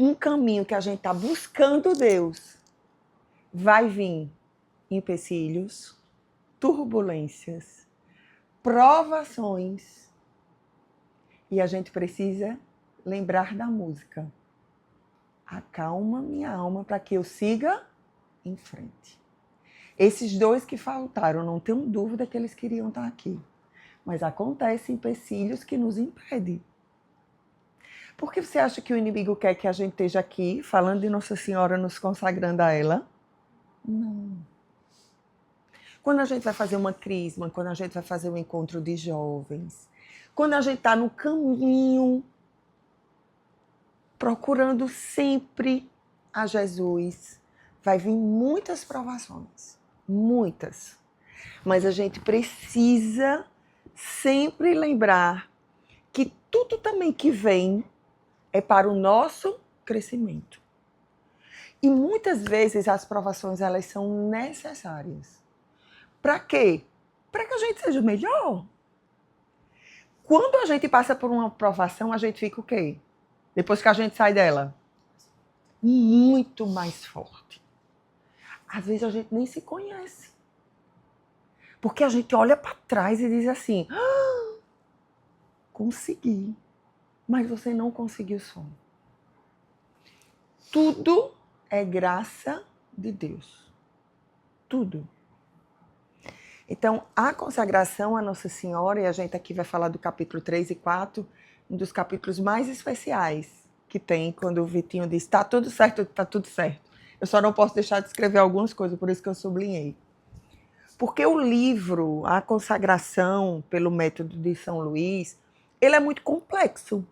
um caminho que a gente está buscando Deus, vai vir empecilhos, turbulências, provações. E a gente precisa lembrar da música. Acalma minha alma para que eu siga em frente. Esses dois que faltaram, não tenho dúvida que eles queriam estar aqui. Mas acontecem empecilhos que nos impedem. Por que você acha que o inimigo quer que a gente esteja aqui, falando de Nossa Senhora, nos consagrando a ela? Não. Quando a gente vai fazer uma crisma, quando a gente vai fazer um encontro de jovens, quando a gente está no caminho, procurando sempre a Jesus, vai vir muitas provações. Muitas. Mas a gente precisa sempre lembrar que tudo também que vem é para o nosso crescimento. E muitas vezes as provações elas são necessárias. Para quê? Para que a gente seja melhor. Quando a gente passa por uma provação, a gente fica o quê? Depois que a gente sai dela? Muito mais forte. Às vezes a gente nem se conhece. Porque a gente olha para trás e diz assim, consegui, mas você não conseguiu só. Tudo é graça de Deus. Tudo. Então, a consagração a Nossa Senhora, e a gente aqui vai falar do capítulo 3 e 4, um dos capítulos mais especiais que tem, quando o Vitinho diz, tá tudo certo, tá tudo certo. Eu só não posso deixar de escrever algumas coisas, por isso que eu sublinhei. Porque o livro, a consagração pelo método de São Luís, ele é muito complexo,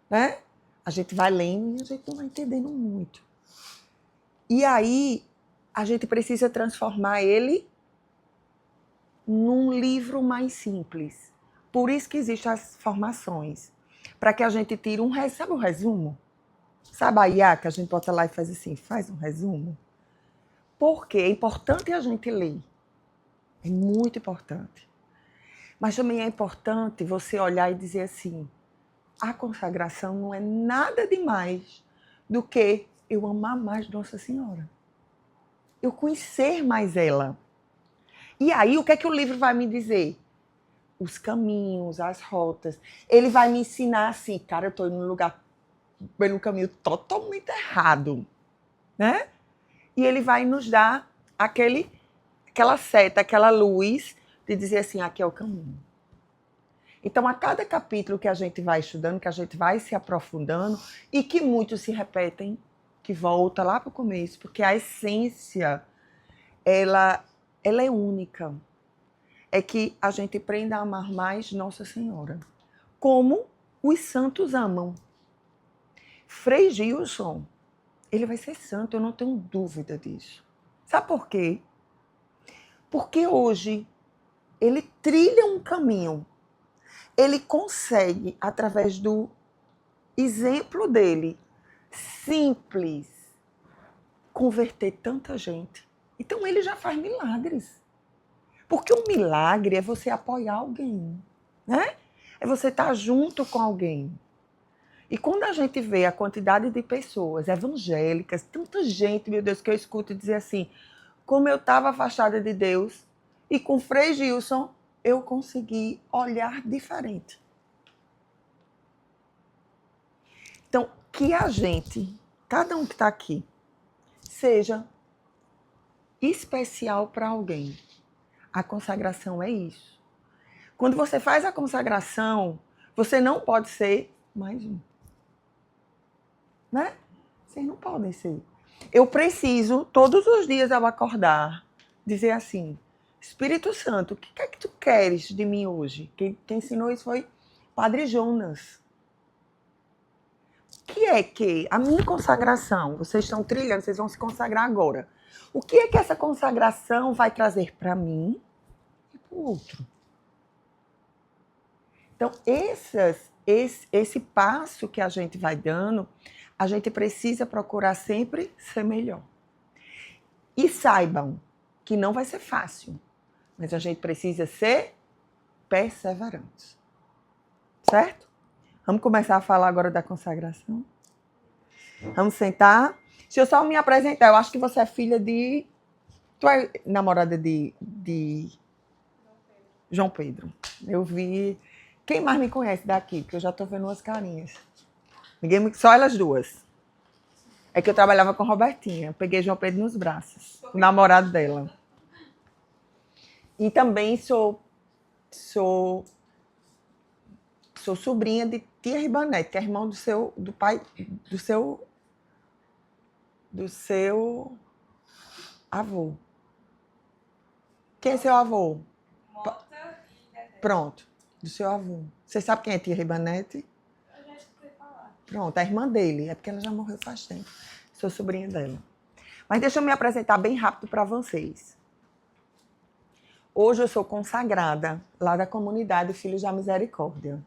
né? A gente vai lendo e a gente não vai entendendo muito. E aí, a gente precisa transformar ele num livro mais simples. Por isso que existem as formações. Para que a gente tire sabe um resumo? Sabe a IA que a gente bota lá e faz assim, faz um resumo? Porque é importante a gente ler. É muito importante. Mas também é importante você olhar e dizer assim, a consagração não é nada demais do que eu amar mais Nossa Senhora. Eu conhecer mais ela. E aí, o que é que o livro vai me dizer? Os caminhos, as rotas. Ele vai me ensinar assim, cara, eu estou indo num lugar, pelo caminho totalmente errado, né? E ele vai nos dar aquela seta, aquela luz de dizer assim, aqui é o caminho. Então, a cada capítulo que a gente vai estudando, que a gente vai se aprofundando, e que muitos se repetem, que volta lá para o começo, porque a essência, ela é única. É que a gente aprenda a amar mais Nossa Senhora. Como os santos amam. Frei Gilson, ele vai ser santo, eu não tenho dúvida disso. Sabe por quê? Porque hoje ele trilha um caminho. Ele consegue, através do exemplo dele, simples, converter tanta gente. Então ele já faz milagres. Porque o milagre é você apoiar alguém, né? É você estar junto com alguém. E quando a gente vê a quantidade de pessoas evangélicas, tanta gente, meu Deus, que eu escuto dizer assim, como eu estava afastada de Deus, e com Frei Gilson eu consegui olhar diferente. Então, que a gente, cada um que está aqui, seja especial para alguém. A consagração é isso. Quando você faz a consagração, você não pode ser mais um. Né? Vocês não podem ser. Eu preciso, todos os dias ao acordar, dizer assim, Espírito Santo, o que é que tu queres de mim hoje? Quem ensinou isso foi Padre Jonas. O que é que a minha consagração, vocês estão trilhando, vocês vão se consagrar agora. O que é que essa consagração vai trazer para mim e para o outro? Então, esse passo que a gente vai dando, a gente precisa procurar sempre ser melhor. E saibam que não vai ser fácil, mas a gente precisa ser perseverante. Certo? Vamos começar a falar agora da consagração? Vamos sentar. Deixa eu só me apresentar. Eu acho que você é filha de... Tu é namorada de João Pedro. Eu vi... Quem mais me conhece daqui? Porque eu já tô vendo umas carinhas. Só elas duas. É que eu trabalhava com Robertinha. Peguei João Pedro nos braços. O namorado dela. E também sou sobrinha de Tia Ribanete, que é irmão do seu avô. Quem é seu avô? Mota e Dedé. Pronto, do seu avô. Você sabe quem é Tia Ribanete? Eu já escutei falar. Pronto, a irmã dele. É porque ela já morreu faz tempo. Sou sobrinha dela. Mas deixa eu me apresentar bem rápido para vocês. Hoje eu sou consagrada lá da comunidade Filhos da Misericórdia.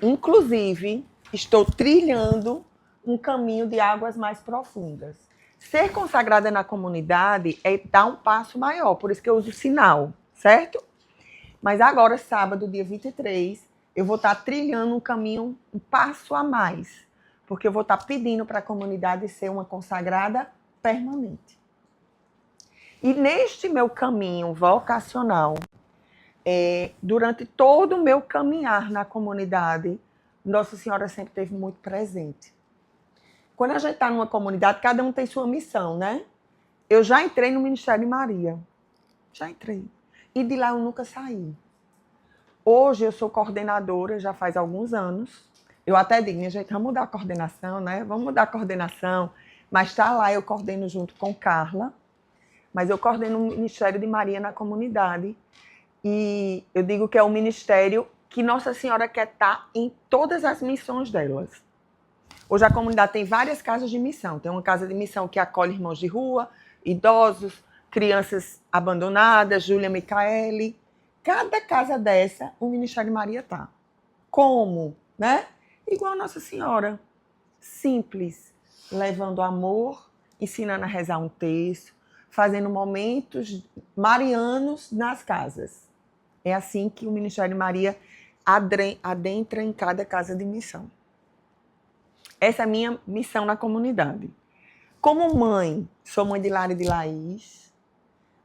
Inclusive, estou trilhando um caminho de águas mais profundas. Ser consagrada na comunidade é dar um passo maior, por isso que eu uso o sinal, certo? Mas agora, sábado, dia 23, eu vou estar trilhando um caminho, um passo a mais, porque eu vou estar pedindo para a comunidade ser uma consagrada permanente. E neste meu caminho vocacional, durante todo o meu caminhar na comunidade, Nossa Senhora sempre esteve muito presente. Quando a gente está numa comunidade, cada um tem sua missão, né? Eu já entrei no Ministério de Maria. Já entrei. E de lá eu nunca saí. Hoje eu sou coordenadora, já faz alguns anos. Eu até digo, minha gente, vamos mudar a coordenação, né? Vamos mudar a coordenação. Mas está lá, eu coordeno junto com Carla. Mas eu coordeno o Ministério de Maria na comunidade. E eu digo que é o ministério que Nossa Senhora quer estar em todas as missões delas. Hoje a comunidade tem várias casas de missão. Tem uma casa de missão que acolhe irmãos de rua, idosos, crianças abandonadas, Júlia Micaele. Cada casa dessa, o Ministério de Maria está. Como? Né? Igual a Nossa Senhora. Simples. Levando amor, ensinando a rezar um texto, fazendo momentos marianos nas casas. É assim que o Ministério de Maria adentra em cada casa de missão. Essa é a minha missão na comunidade. Como mãe, sou mãe de Lara e de Laís.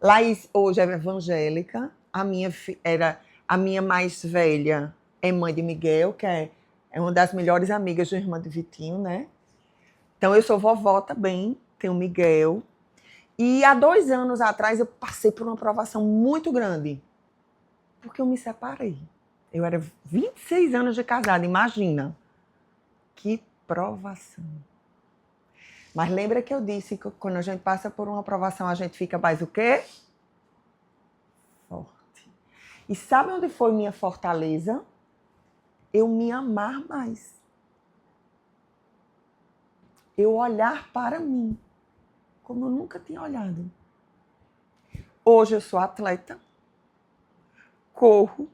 Laís hoje é evangélica. A minha mais velha é mãe de Miguel, que é uma das melhores amigas do irmão de Vitinho, né? Então eu sou vovó também, tenho Miguel. E há 2 anos atrás eu passei por uma provação muito grande. Porque eu me separei. Eu era 26 anos de casada, imagina. Que provação. Mas lembra que eu disse que quando a gente passa por uma provação, a gente fica mais o quê? Forte. E sabe onde foi minha fortaleza? Eu me amar mais. Eu olhar para mim, como eu nunca tinha olhado. Hoje eu sou atleta, corro,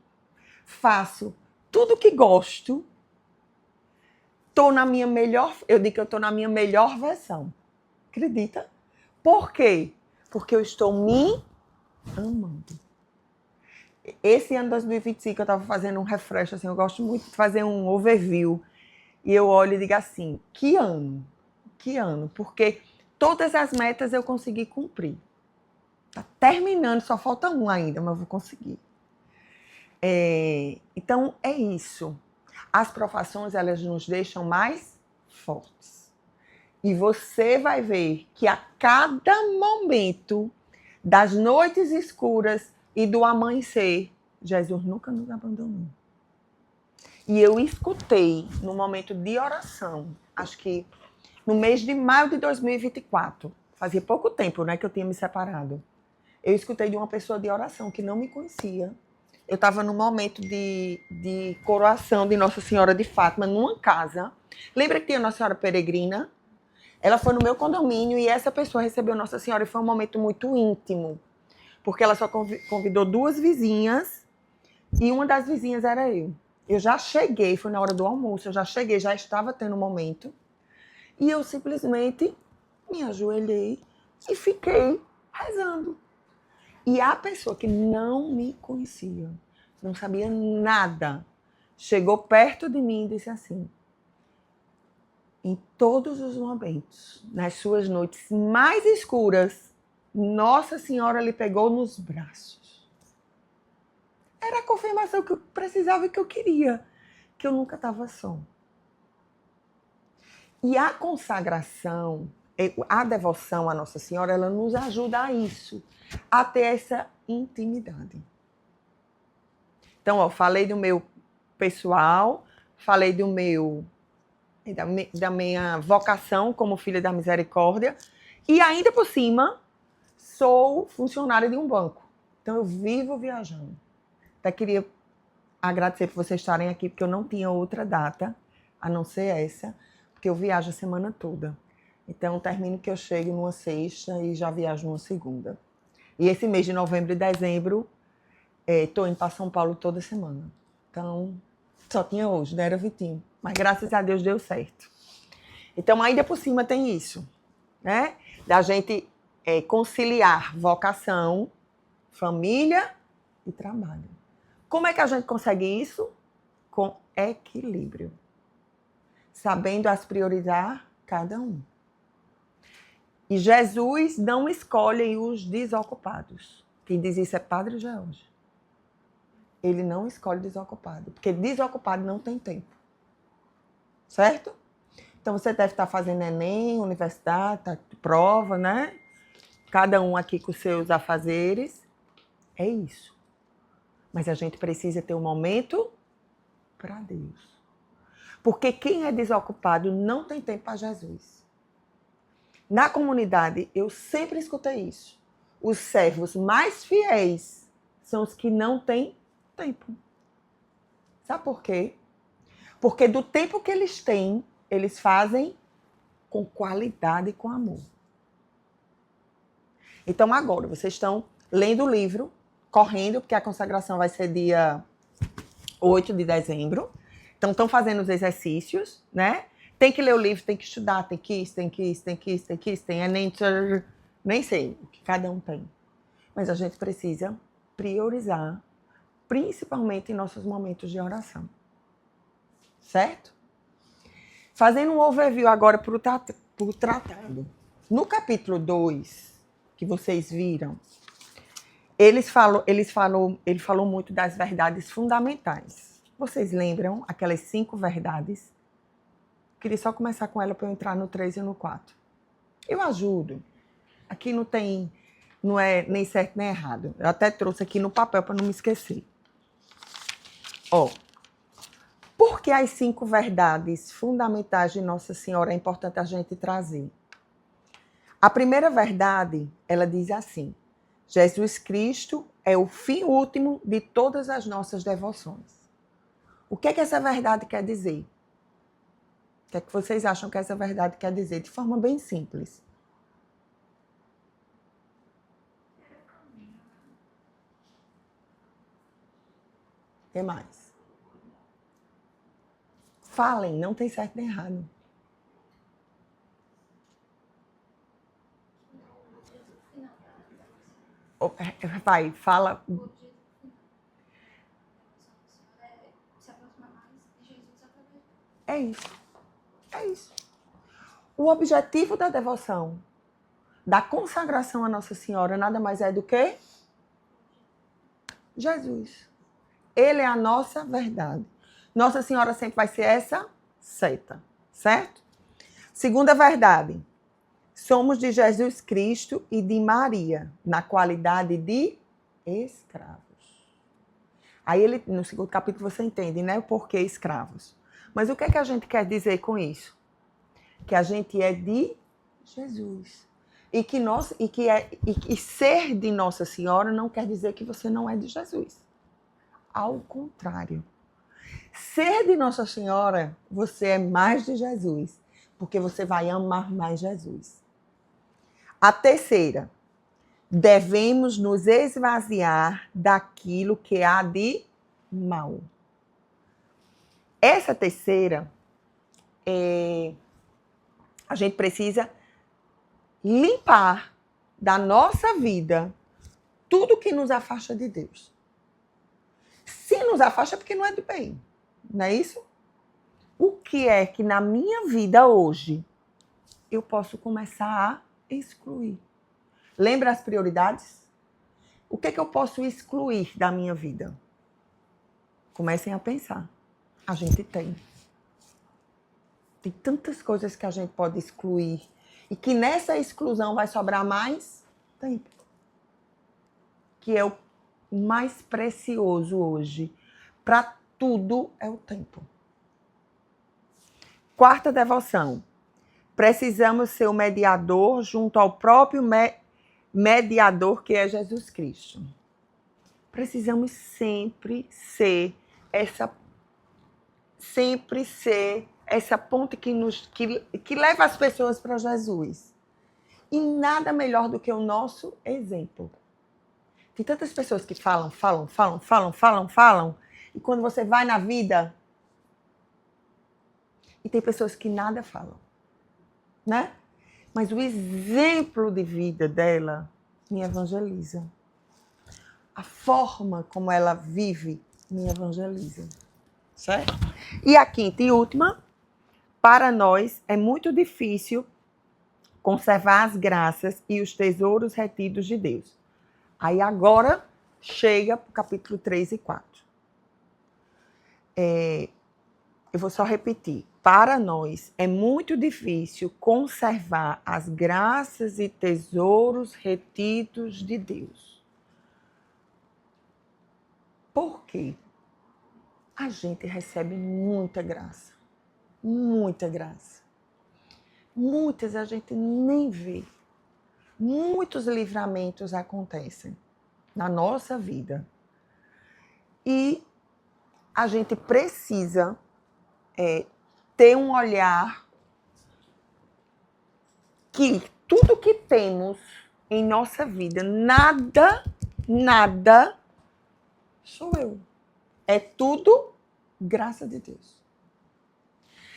faço tudo que gosto. Eu digo que eu estou na minha melhor versão. Acredita? Por quê? Porque eu estou me amando. Esse ano 2025 eu estava fazendo um refresh, assim, eu gosto muito de fazer um overview. E eu olho e digo assim, que ano? Que ano? Porque todas as metas eu consegui cumprir. Está terminando, só falta um ainda, mas eu vou conseguir. Então, é isso. As provações, elas nos deixam mais fortes. E você vai ver que a cada momento das noites escuras e do amanhecer, Jesus nunca nos abandonou. E eu escutei no momento de oração, acho que no mês de maio de 2024, fazia pouco tempo, né, que eu tinha me separado. Eu escutei de uma pessoa de oração que não me conhecia. Eu estava no momento de coroação de Nossa Senhora de Fátima, numa casa. Lembra que tinha Nossa Senhora Peregrina? Ela foi no meu condomínio e essa pessoa recebeu Nossa Senhora e foi um momento muito íntimo. Porque ela só convidou 2 vizinhas e uma das vizinhas era eu. Eu já cheguei, foi na hora do almoço, eu já cheguei, já estava tendo um momento. E eu simplesmente me ajoelhei e fiquei rezando. E a pessoa que não me conhecia, não sabia nada, chegou perto de mim e disse assim, em todos os momentos, nas suas noites mais escuras, Nossa Senhora lhe pegou nos braços. Era a confirmação que eu precisava e que eu queria, que eu nunca estava só. E a consagração, a devoção à Nossa Senhora, ela nos ajuda a isso, a ter essa intimidade. Então, ó, falei do meu pessoal, falei do meu, da minha vocação como filha da misericórdia, e ainda por cima, sou funcionária de um banco. Então, eu vivo viajando. Até queria agradecer por vocês estarem aqui, porque eu não tinha outra data, a não ser essa, porque eu viajo a semana toda. Então, termino que eu chego numa sexta e já viajo numa segunda. E esse mês de novembro e dezembro, estou indo para São Paulo toda semana. Então, só tinha hoje, não era Vitinho. Mas graças a Deus deu certo. Então, ainda por cima tem isso, né? Da gente conciliar vocação, família e trabalho. Como é que a gente consegue isso? Com equilíbrio. Sabendo as priorizar cada um. E Jesus não escolhe os desocupados. Quem diz isso é Padre George. Ele não escolhe desocupado, porque desocupado não tem tempo. Certo? Então você deve estar fazendo Enem, universidade, prova, né? Cada um aqui com seus afazeres. É isso. Mas a gente precisa ter um momento para Deus. Porque quem é desocupado não tem tempo para Jesus. Na comunidade, eu sempre escutei isso. Os servos mais fiéis são os que não têm tempo. Sabe por quê? Porque do tempo que eles têm, eles fazem com qualidade e com amor. Então agora, vocês estão lendo o livro, correndo, porque a consagração vai ser dia 8 de dezembro. Então estão fazendo os exercícios, né? Tem que ler o livro, tem que estudar, tem que isso, tem que isso, tem que isso, tem que isso, tem nem sei o que cada um tem. Mas a gente precisa priorizar, principalmente em nossos momentos de oração. Certo? Fazendo um overview agora para o tratado. No capítulo 2, que vocês viram, ele falou muito das verdades fundamentais. Vocês lembram aquelas 5 verdades? Queria só começar com ela para eu entrar no 3 e no 4. Eu ajudo. Aqui não é nem certo nem errado. Eu até trouxe aqui no papel para não me esquecer. Ó, por que as 5 verdades fundamentais de Nossa Senhora é importante a gente trazer? A primeira verdade, ela diz assim: Jesus Cristo é o fim último de todas as nossas devoções. O que é que essa verdade quer dizer? O que é que vocês acham que essa verdade quer dizer? De forma bem simples. O que mais? Falem, não tem certo nem errado. Vai, fala. O objetivo final da devoção do Senhor é se aproximar mais de Jesus através dela. É isso. É isso. O objetivo da devoção, da consagração a Nossa Senhora, nada mais é do que Jesus. Ele é a nossa verdade. Nossa Senhora sempre vai ser essa seta, certo? Segunda verdade. Somos de Jesus Cristo e de Maria, na qualidade de escravos. Aí ele, no segundo capítulo você entende, né? O porquê escravos. Mas o que é que a gente quer dizer com isso? Que a gente é de Jesus. E ser de Nossa Senhora não quer dizer que você não é de Jesus. Ao contrário. Ser de Nossa Senhora, você é mais de Jesus, porque você vai amar mais Jesus. A terceira, devemos nos esvaziar daquilo que há de mal. Essa terceira, a gente precisa limpar da nossa vida tudo que nos afasta de Deus. Se nos afasta é porque não é do bem, não é isso? o que é que na minha vida hoje eu posso começar a excluir. Lembra as prioridades? O que é que eu posso excluir da minha vida? Comecem a pensar. A gente tem. Tem tantas coisas que a gente pode excluir. E que nessa exclusão vai sobrar mais tempo. Que é o mais precioso hoje. Para tudo é o tempo. Quarta devoção. Precisamos ser o mediador junto ao próprio mediador que é Jesus Cristo. Precisamos sempre ser essa ponte que leva as pessoas para Jesus. E nada melhor do que o nosso exemplo. Tem tantas pessoas que falam, e quando você vai na vida, e tem pessoas que nada falam, né? Mas o exemplo de vida dela me evangeliza. A forma como ela vive me evangeliza. Certo? E a quinta e última, para nós é muito difícil conservar as graças e os tesouros retidos de Deus. Aí agora chega para o capítulo 3 e 4. Eu vou só repetir. Para nós é muito difícil conservar as graças e tesouros retidos de Deus. Por quê? A gente recebe muita graça. Muita graça. Muitas a gente nem vê. Muitos livramentos acontecem na nossa vida. E a gente precisa ter um olhar que tudo que temos em nossa vida, nada sou eu. É tudo graça de Deus.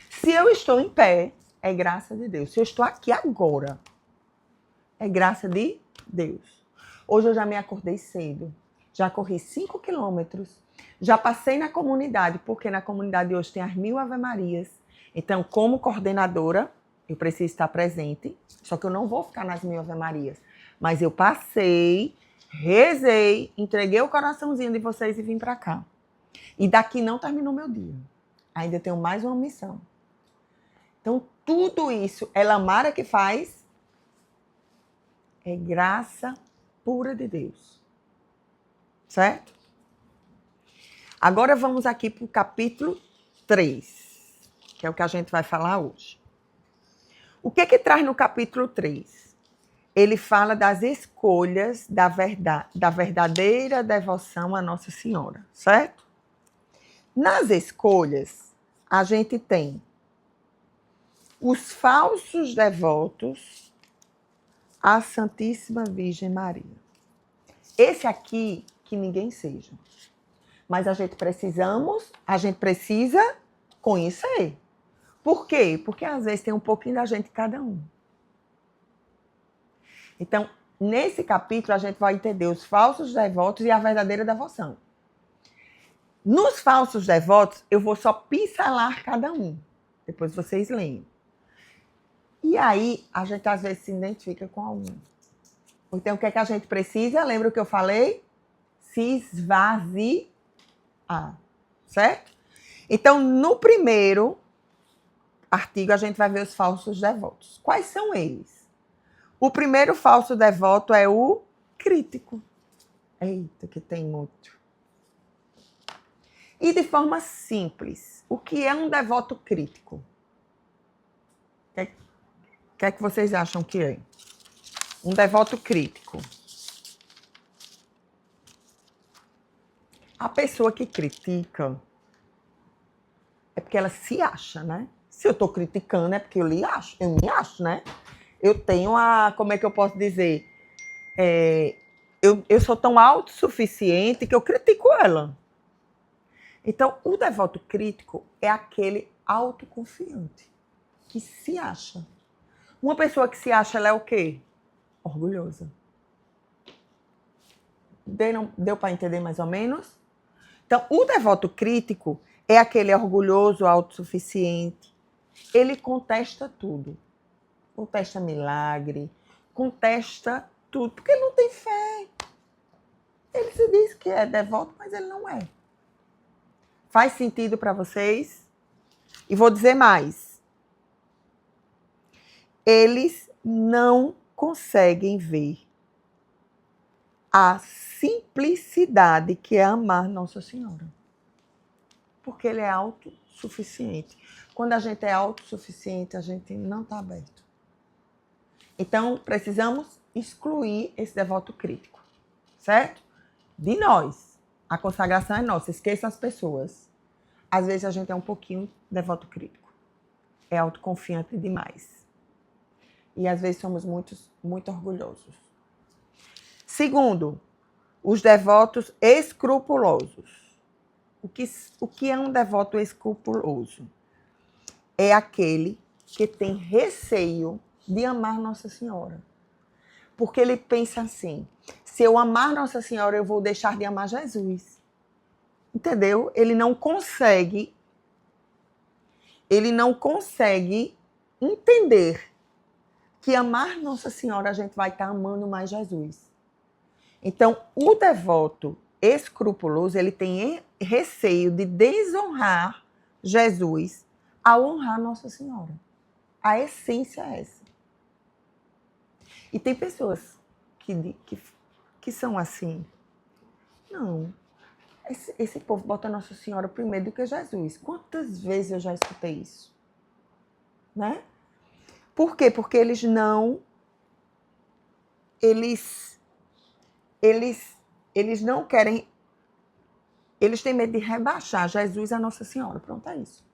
Se eu estou em pé, é graça de Deus. Se eu estou aqui agora, é graça de Deus. Hoje eu já me acordei cedo, já corri 5 quilômetros, já passei na comunidade, porque na comunidade hoje tem as 1000 Ave-Marias. Então, como coordenadora, eu preciso estar presente, só que eu não vou ficar nas 1000 Ave-Marias. Mas eu passei, rezei, entreguei o coraçãozinho de vocês e vim para cá. E daqui não terminou meu dia. Ainda tenho mais uma missão. Então, tudo isso é Lamara que faz. É graça pura de Deus. Certo? Agora vamos aqui para o capítulo 3, que é o que a gente vai falar hoje. O que traz no capítulo 3? Ele fala das escolhas da verdadeira devoção à Nossa Senhora, certo? Nas escolhas, a gente tem os falsos devotos à Santíssima Virgem Maria. Esse aqui, que ninguém seja. Mas a gente precisa conhecer. Por quê? Porque às vezes tem um pouquinho da gente cada um. Então, nesse capítulo, a gente vai entender os falsos devotos e a verdadeira devoção. Nos falsos devotos, eu vou só pincelar cada um. Depois vocês leem. E aí, a gente às vezes se identifica com algum. Então, o que é que a gente precisa? Lembra o que eu falei? Se esvaziar. Certo? Então, no primeiro artigo, a gente vai ver os falsos devotos. Quais são eles? O primeiro falso devoto é o crítico. Eita, que tem muito. E de forma simples, o que é um devoto crítico? O que é que vocês acham que é? Um devoto crítico. A pessoa que critica é porque ela se acha, né? Se eu estou criticando é porque eu me acho, né? Eu tenho como é que eu posso dizer? Eu sou tão autossuficiente que eu critico ela. Então, o devoto crítico é aquele autoconfiante, que se acha. Uma pessoa que se acha, ela é o quê? Orgulhosa. Deu para entender mais ou menos? Então, o devoto crítico É aquele orgulhoso, autossuficiente. Ele contesta tudo. Contesta milagre, contesta tudo, porque ele não tem fé. Ele se diz que é devoto, mas ele não é. Faz sentido para vocês? E vou dizer mais. Eles não conseguem ver a simplicidade que é amar Nossa Senhora. Porque ele é autossuficiente. Quando a gente é autossuficiente, a gente não está aberto. Então, precisamos excluir esse devoto crítico, certo? De nós. A consagração é nossa, esqueça as pessoas. Às vezes a gente é um pouquinho devoto crítico. É autoconfiante demais. E às vezes somos muito orgulhosos. Segundo, os devotos escrupulosos. O que é um devoto escrupuloso? É aquele que tem receio de amar Nossa Senhora. Porque ele pensa assim, se eu amar Nossa Senhora, eu vou deixar de amar Jesus. Entendeu? Ele não consegue entender que amar Nossa Senhora, a gente vai estar amando mais Jesus. Então, o devoto escrupuloso, ele tem receio de desonrar Jesus ao honrar Nossa Senhora. A essência é essa. E tem pessoas que são assim. Não. Esse povo bota Nossa Senhora primeiro do que Jesus. Quantas vezes eu já escutei isso? Né? Por quê? Porque eles não querem. Eles têm medo de rebaixar Jesus a Nossa Senhora. Pronto, é isso.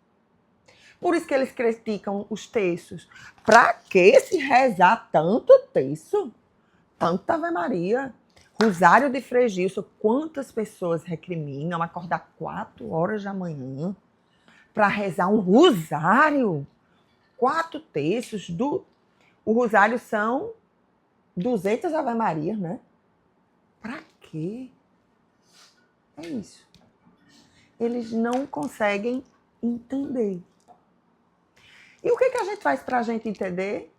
Por isso que eles criticam os textos. Pra que se rezar tanto texto? Tanta Ave Maria. Rosário de Frei Gilson. Quantas pessoas recriminam acordar 4 horas da manhã para rezar um rosário? 4 textos. O rosário são 200 Ave Marias, né? Pra quê? É isso. Eles não conseguem entender. E o que a gente faz para a gente entender?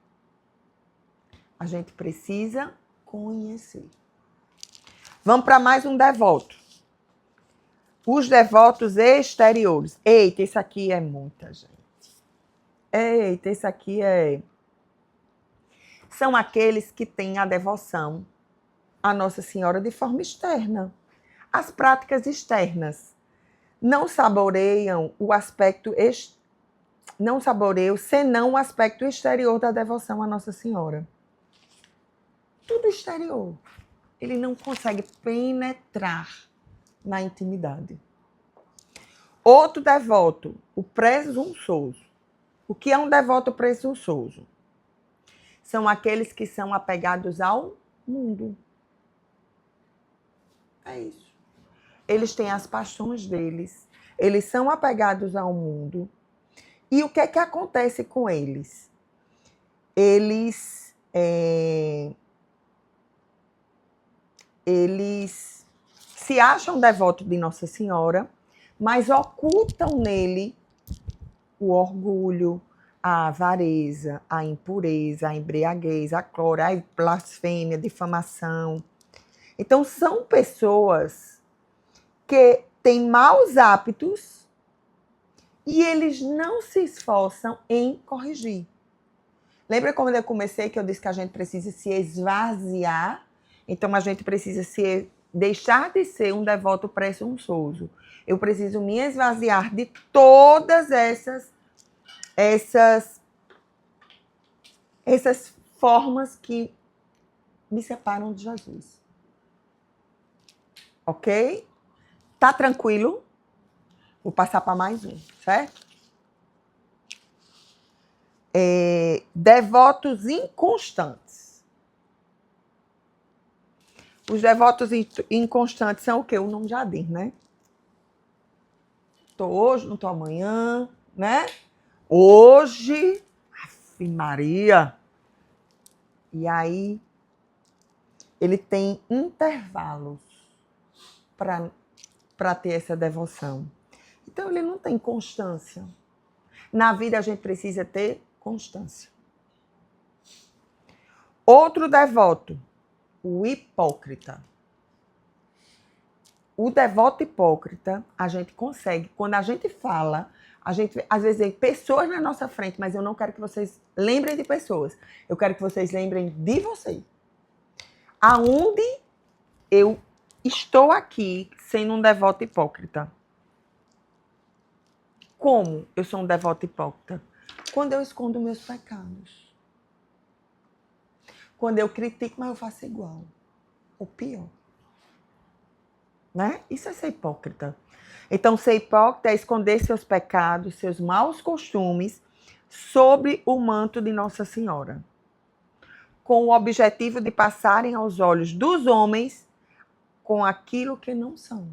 A gente precisa conhecer. Vamos para mais um devoto. Os devotos exteriores. Eita, isso aqui é muita gente. Eita, isso aqui é... São aqueles que têm a devoção à Nossa Senhora de forma externa. As práticas externas não saboreiam o aspecto senão o aspecto exterior da devoção à Nossa Senhora. Tudo exterior. Ele não consegue penetrar na intimidade. Outro devoto, o presunçoso. O que é um devoto presunçoso? São aqueles que são apegados ao mundo. É isso. Eles têm as paixões deles. Eles são apegados ao mundo. E o que é que acontece com eles? Eles se acham devotos de Nossa Senhora, mas ocultam nele o orgulho, a avareza, a impureza, a embriaguez, a cloro, a blasfêmia, a difamação. Então, são pessoas que têm maus hábitos e eles não se esforçam em corrigir. Lembra quando eu comecei que eu disse que a gente precisa se esvaziar? Então, a gente precisa deixar de ser um devoto presunçoso. Eu preciso me esvaziar de todas essas formas que me separam de Jesus. Ok? Tá tranquilo? Vou passar para mais um, certo? Devotos inconstantes. Os devotos inconstantes são o quê? O nome já diz, né? Tô hoje, não tô amanhã, né? Hoje, Ave Maria. E aí, ele tem intervalos para ter essa devoção. Então, ele não tem constância. Na vida, a gente precisa ter constância. Outro devoto, o hipócrita. O devoto hipócrita, a gente consegue, quando a gente fala, a gente às vezes vê pessoas na nossa frente, mas eu não quero que vocês lembrem de pessoas. Eu quero que vocês lembrem de você. Aonde eu estou aqui sendo um devoto hipócrita? Como eu sou um devoto hipócrita? Quando eu escondo meus pecados. Quando eu critico, mas eu faço igual. Ou pior. Né? Isso é ser hipócrita. Então, ser hipócrita é esconder seus pecados, seus maus costumes, sobre o manto de Nossa Senhora, com o objetivo de passarem aos olhos dos homens com aquilo que não são.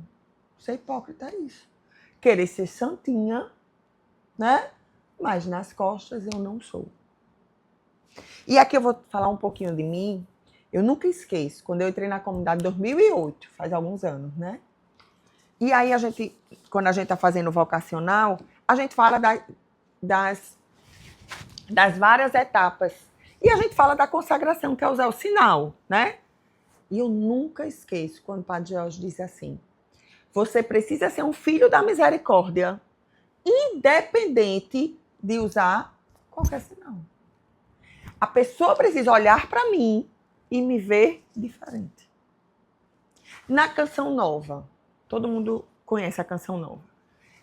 Ser hipócrita é isso. Querer ser santinha, né? Mas nas costas eu não sou. E aqui eu vou falar um pouquinho de mim. Eu nunca esqueço, quando eu entrei na comunidade em 2008, faz alguns anos, né? E aí, quando a gente está fazendo vocacional, a gente fala das várias etapas. E a gente fala da consagração, que é usar o sinal, né? E eu nunca esqueço quando o Padre Jorge diz assim: você precisa ser um filho da misericórdia, independente de usar qualquer sinal. A pessoa precisa olhar para mim e me ver diferente. Na Canção Nova, todo mundo conhece a Canção Nova.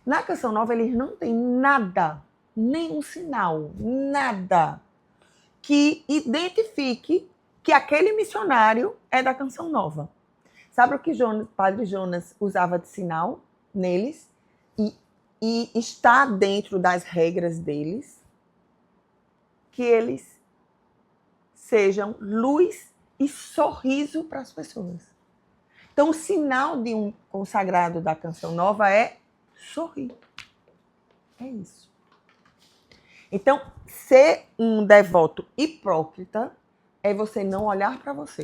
Na Canção Nova, eles não têm nada, nenhum sinal, nada que identifique que aquele missionário é da Canção Nova. Sabe o que Padre Jonas usava de sinal neles? E está dentro das regras deles que eles sejam luz e sorriso para as pessoas. Então, o sinal de um consagrado da Canção Nova é sorrir. É isso. Então, ser um devoto hipócrita é você não olhar para você,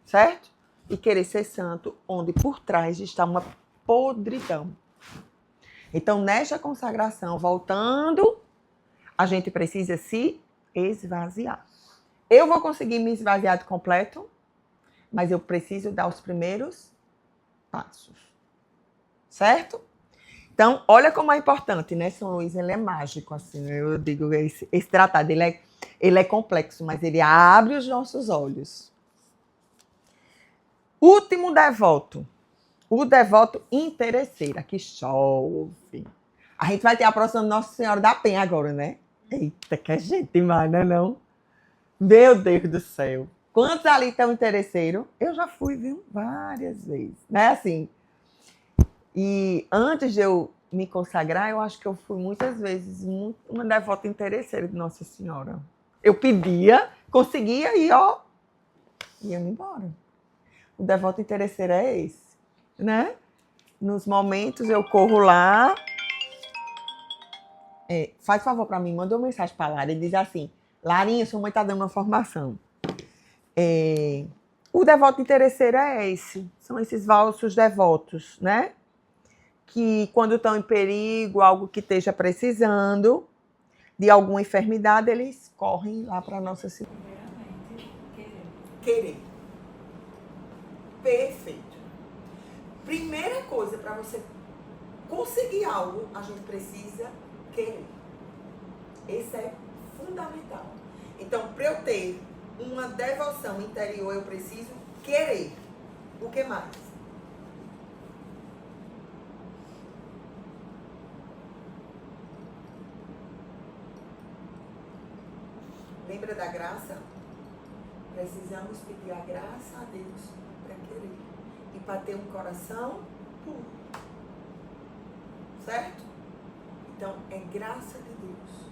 certo? E querer ser santo, onde por trás está uma podridão. Então, nesta consagração, voltando, a gente precisa se esvaziar. Eu vou conseguir me esvaziar de completo, mas eu preciso dar os primeiros passos. Certo? Então, olha como é importante, né? São Luís, ele é mágico, assim. Eu digo, esse tratado, ele é complexo, mas ele abre os nossos olhos. Último devoto. O devoto interesseiro. Aqui chove. A gente vai ter a próxima Nossa Senhora da Penha agora, né? Eita, que gente demais, né, não? Meu Deus do céu. Quantos ali estão interesseiros? Eu já fui, viu? Várias vezes. Né, assim... E antes de eu me consagrar, eu acho que eu fui muitas vezes uma devota interesseira de Nossa Senhora. Eu pedia, conseguia e ó, ia-me embora. O devoto interesseiro é esse, né? Nos momentos eu corro lá. Faz favor para mim, manda uma mensagem para a Lara e diz assim: Larinha, sua mãe está dando uma formação. O devoto interesseiro é esse. São esses falsos devotos, né? Que quando estão em perigo, algo que esteja precisando de alguma enfermidade, eles correm lá para Nossa Senhora. Querer. Perfeito. Primeira coisa, para você conseguir algo, a gente precisa querer. Esse é fundamental. Então, para eu ter uma devoção interior, eu preciso querer. O que mais? Lembra da graça? Precisamos pedir a graça a Deus para querer. E para ter um coração puro. Certo? Então, é graça de Deus.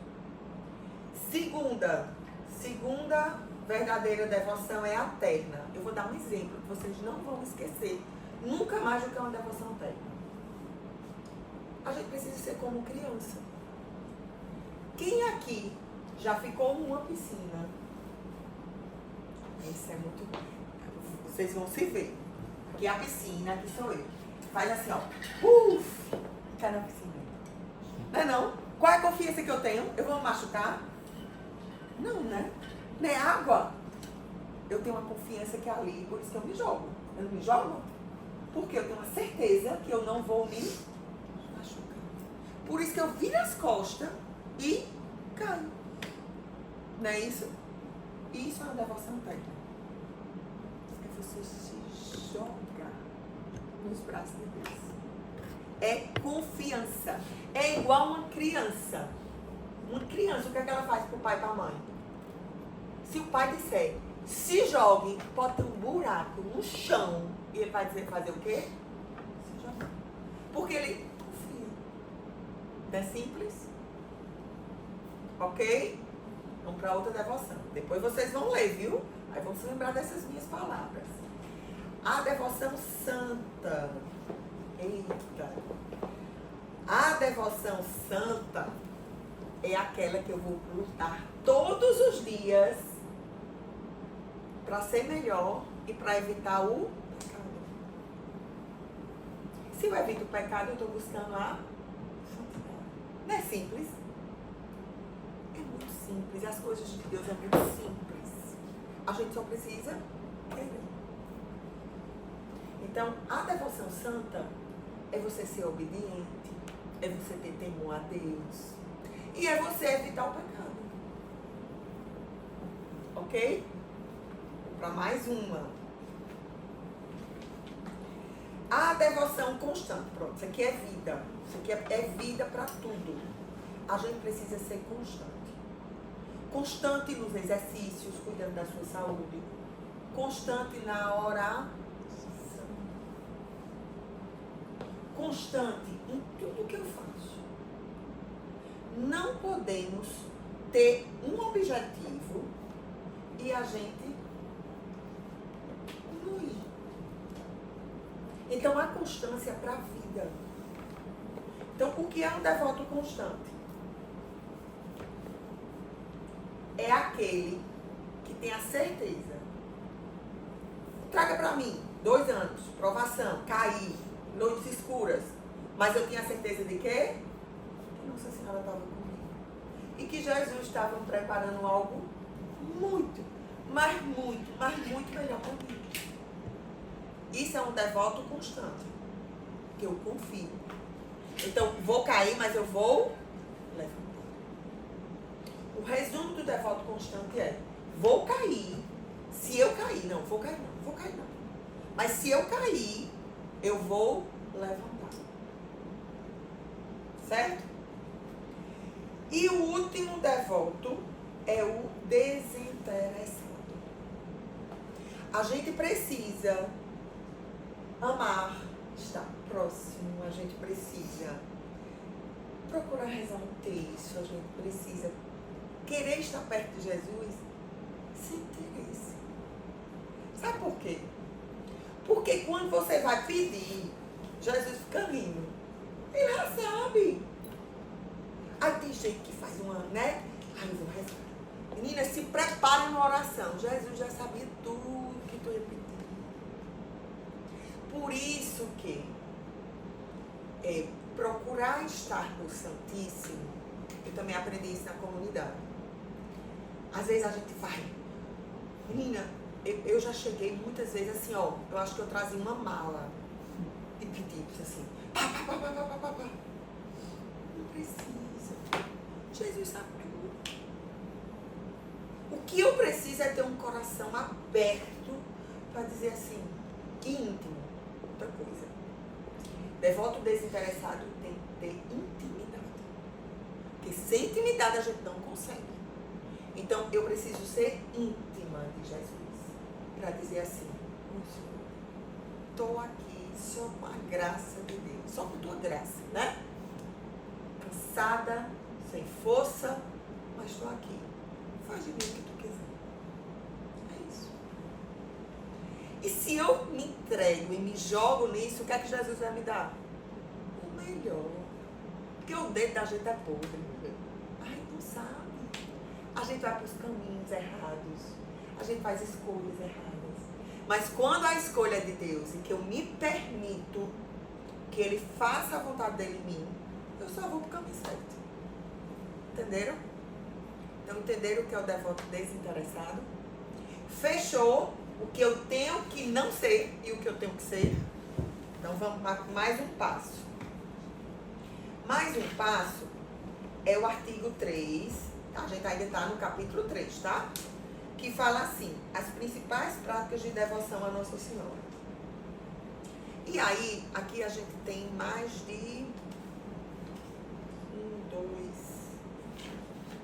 Segunda verdadeira devoção é a terna. Eu vou dar um exemplo que vocês não vão esquecer. Nunca mais do que uma devoção terna. A gente precisa ser como criança. Quem aqui já ficou numa piscina? Isso é muito bom. Vocês vão se ver. Aqui é a piscina, aqui sou eu. Faz assim, ó. Fica na piscina. Não é não? Qual é a confiança que eu tenho? Eu vou me machucar? Não, né? Não é água. Eu tenho uma confiança que é ali, por isso que eu me jogo. Eu não me jogo? Porque eu tenho uma certeza que eu não vou me machucar. Por isso que eu viro as costas e caio. Não é isso? Isso é uma devoção técnica. É você se jogar nos braços de Deus. É confiança. É igual uma criança. Uma criança, o que é que ela faz pro pai e pra mãe? Se o pai disser, se jogue, pode ter um buraco no chão. E ele vai dizer, fazer o quê? Se jogar. Porque ele confia. Não é simples? Ok? Vamos para outra devoção. Depois vocês vão ler, viu? Aí vão se lembrar dessas minhas palavras. A devoção santa. Eita. A devoção santa é aquela que eu vou lutar todos os dias para ser melhor e para evitar o pecado. Se eu evito o pecado, eu estou buscando a santidade. Não é simples? É muito simples. E as coisas de Deus é muito simples. A gente só precisa querer. Então, a devoção santa é você ser obediente, é você ter temor a Deus e é você evitar o pecado. Ok? Para mais uma. A devoção constante. Pronto, isso aqui é vida. Isso aqui é vida para tudo. A gente precisa ser constante. Constante nos exercícios, cuidando da sua saúde. Constante na oração. Constante em tudo que eu faço. Não podemos ter um objetivo e a gente não ir. Então, a constância é para a vida. Então, o que é um devoto constante? É aquele que tem a certeza. Traga para mim, 2 anos, provação, cair, noites escuras. Mas eu tinha certeza de quê? Que Nossa Senhora estava comigo. E que Jesus estava preparando algo muito, mas muito melhor para mim. Isso é um devoto constante. Que eu confio. Então, vou cair, mas eu vou levantar. O resumo do devoto constante é: vou cair. Se eu cair, não, vou cair não. Mas se eu cair, eu vou levantar. Certo? E o último devoto é o desinteressado. A gente precisa amar, estar próximo, a gente precisa procurar rezar um texto, a gente precisa querer estar perto de Jesus sem interesse. Sabe por quê? Porque quando você vai pedir, Jesus fica rindo. Ele já sabe. Aí tem gente que faz uma, né? Aí eu vou rezar. Menina, se prepare numa oração. Jesus já sabia tudo que tu ia pedir. Por isso que procurar estar no Santíssimo, eu também aprendi isso na comunidade. Às vezes a gente vai, menina, eu já cheguei muitas vezes assim, ó, eu acho que eu trazia uma mala de pedidos assim, pá. Não precisa. Jesus sabe tudo. O que eu preciso é ter um coração aberto para dizer assim, íntimo. Outra coisa. Devoto desinteressado tem que ter intimidade. Porque sem intimidade a gente não consegue. Então eu preciso ser íntima de Jesus. Para dizer assim, estou aqui só com a graça de Deus. Só com tua graça, né? Cansada, sem força, mas estou aqui. Faz de mim o que tu quiser. É isso. E se eu me entrego e me jogo nisso, o que é que Jesus vai me dar? O melhor. Porque o dedo da gente é podre, meu Deus. A gente não sabe. A gente vai para os caminhos errados. A gente faz escolhas erradas. Mas quando a escolha é de Deus e que eu me permito que Ele faça a vontade dele em mim, eu só vou pro caminho certo. Entenderam? Então, entenderam o que é o devoto desinteressado? Fechou o que eu tenho que não ser e o que eu tenho que ser. Então, vamos para mais um passo. Mais um passo é o artigo 3. A gente ainda está no capítulo 3, tá? Que fala assim, as principais práticas de devoção a Nossa Senhora. E aí, aqui a gente tem mais de...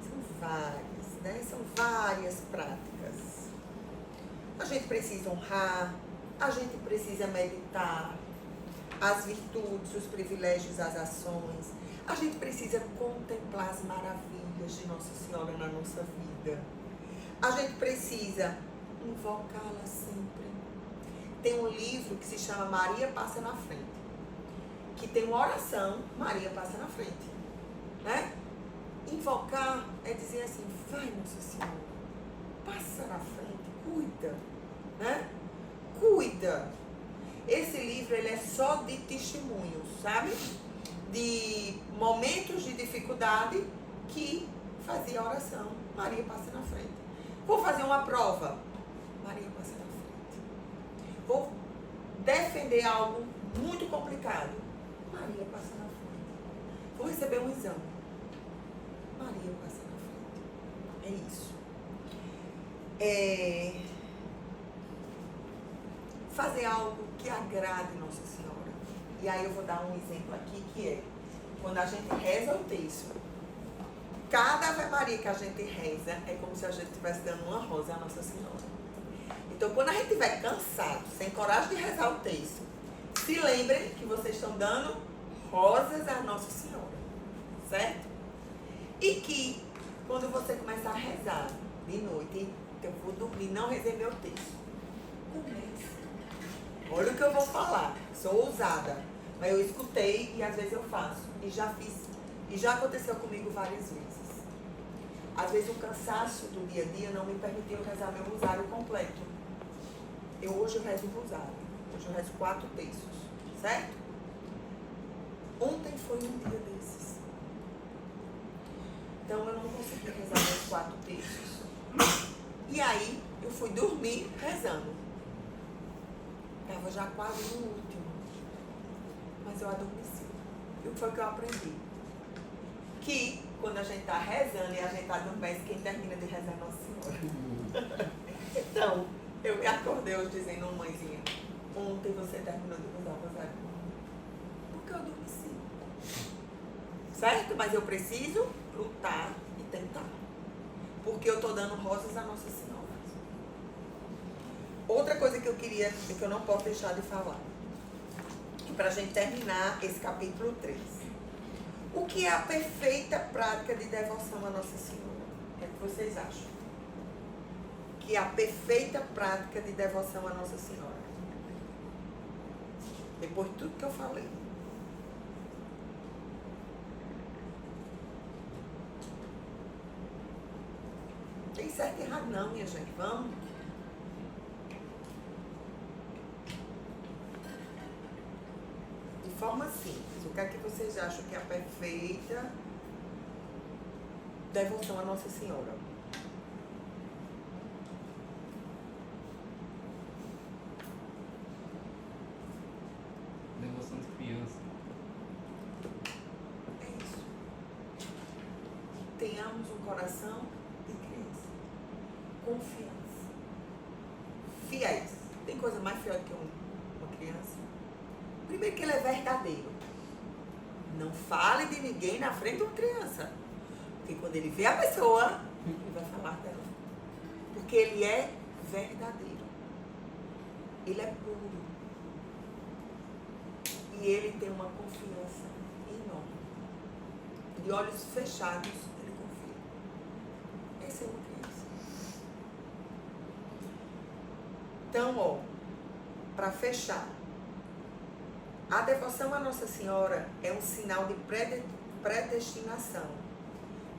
São várias, né? São várias práticas. A gente precisa honrar, a gente precisa meditar as virtudes, os privilégios, as ações. A gente precisa contemplar as maravilhas de Nossa Senhora na nossa vida. A gente precisa invocá-la sempre. Tem um livro que se chama Maria Passa na Frente, que tem uma oração, Maria Passa na Frente, né? Invocar é dizer assim, vai Nossa Senhora, passa na frente, cuida, né? Cuida. Esse livro, ele é só de testemunhos, sabe? De momentos de dificuldade que fazia oração, Maria passa na frente. Vou fazer uma prova, Maria passa na frente. Vou defender algo muito complicado, Maria passa na frente. Vou receber um exame, Maria passa na frente. É isso. Fazer algo que agrade Nossa Senhora. E aí eu vou dar um exemplo aqui, que é quando a gente reza o texto. Cada Ave Maria que a gente reza é como se a gente estivesse dando uma rosa à Nossa Senhora. Então, quando a gente estiver cansado, sem coragem de rezar o texto, se lembrem que vocês estão dando rosas à Nossa Senhora. Certo? E que, quando você começar a rezar de noite, eu vou dormir, não rezei meu texto. Comece. Olha o que eu vou falar. Sou ousada. Mas eu escutei e às vezes eu faço. E já fiz. E já aconteceu comigo várias vezes. Às vezes o cansaço do dia a dia não me permitiu rezar meu rosário completo. Hoje eu rezo o rosário. Hoje eu rezo 4 terços. Certo? Ontem foi um dia desses. Então eu não consegui rezar meus 4 terços. E aí eu fui dormir rezando. Estava já quase no último. Mas eu adormeci. E o que foi que eu aprendi? Que quando a gente está rezando e a gente está dormindo, quem termina de rezar é Nossa Senhora. Então, eu me acordei hoje dizendo, mãezinha, ontem você terminou de rezar o rosário. Porque eu adormeci. Certo? Mas eu preciso lutar e tentar. Porque eu estou dando rosas à Nossa Senhora. Outra coisa que eu queria, que eu não posso deixar de falar, e para a gente terminar esse capítulo 3. O que é a perfeita prática de devoção a Nossa Senhora? O que é que vocês acham? Que é a perfeita prática de devoção a Nossa Senhora? Depois de tudo que eu falei. Não tem certo e errado não, minha gente. Vamos. De forma simples, o que é que vocês acham que é a perfeita devoção a Nossa Senhora? Devoção de criança. É isso. Tenhamos um coração de criança. Confiança. Fiéis. Tem coisa mais fiel que uma criança? Primeiro que ele é verdadeiro. Não fale de ninguém na frente de uma criança. Porque quando ele vê a pessoa, ele vai falar dela. Porque ele é verdadeiro. Ele é puro. E ele tem uma confiança enorme. De olhos fechados, ele confia. Essa é uma criança. Então, ó, para fechar, a devoção a Nossa Senhora é um sinal de predestinação.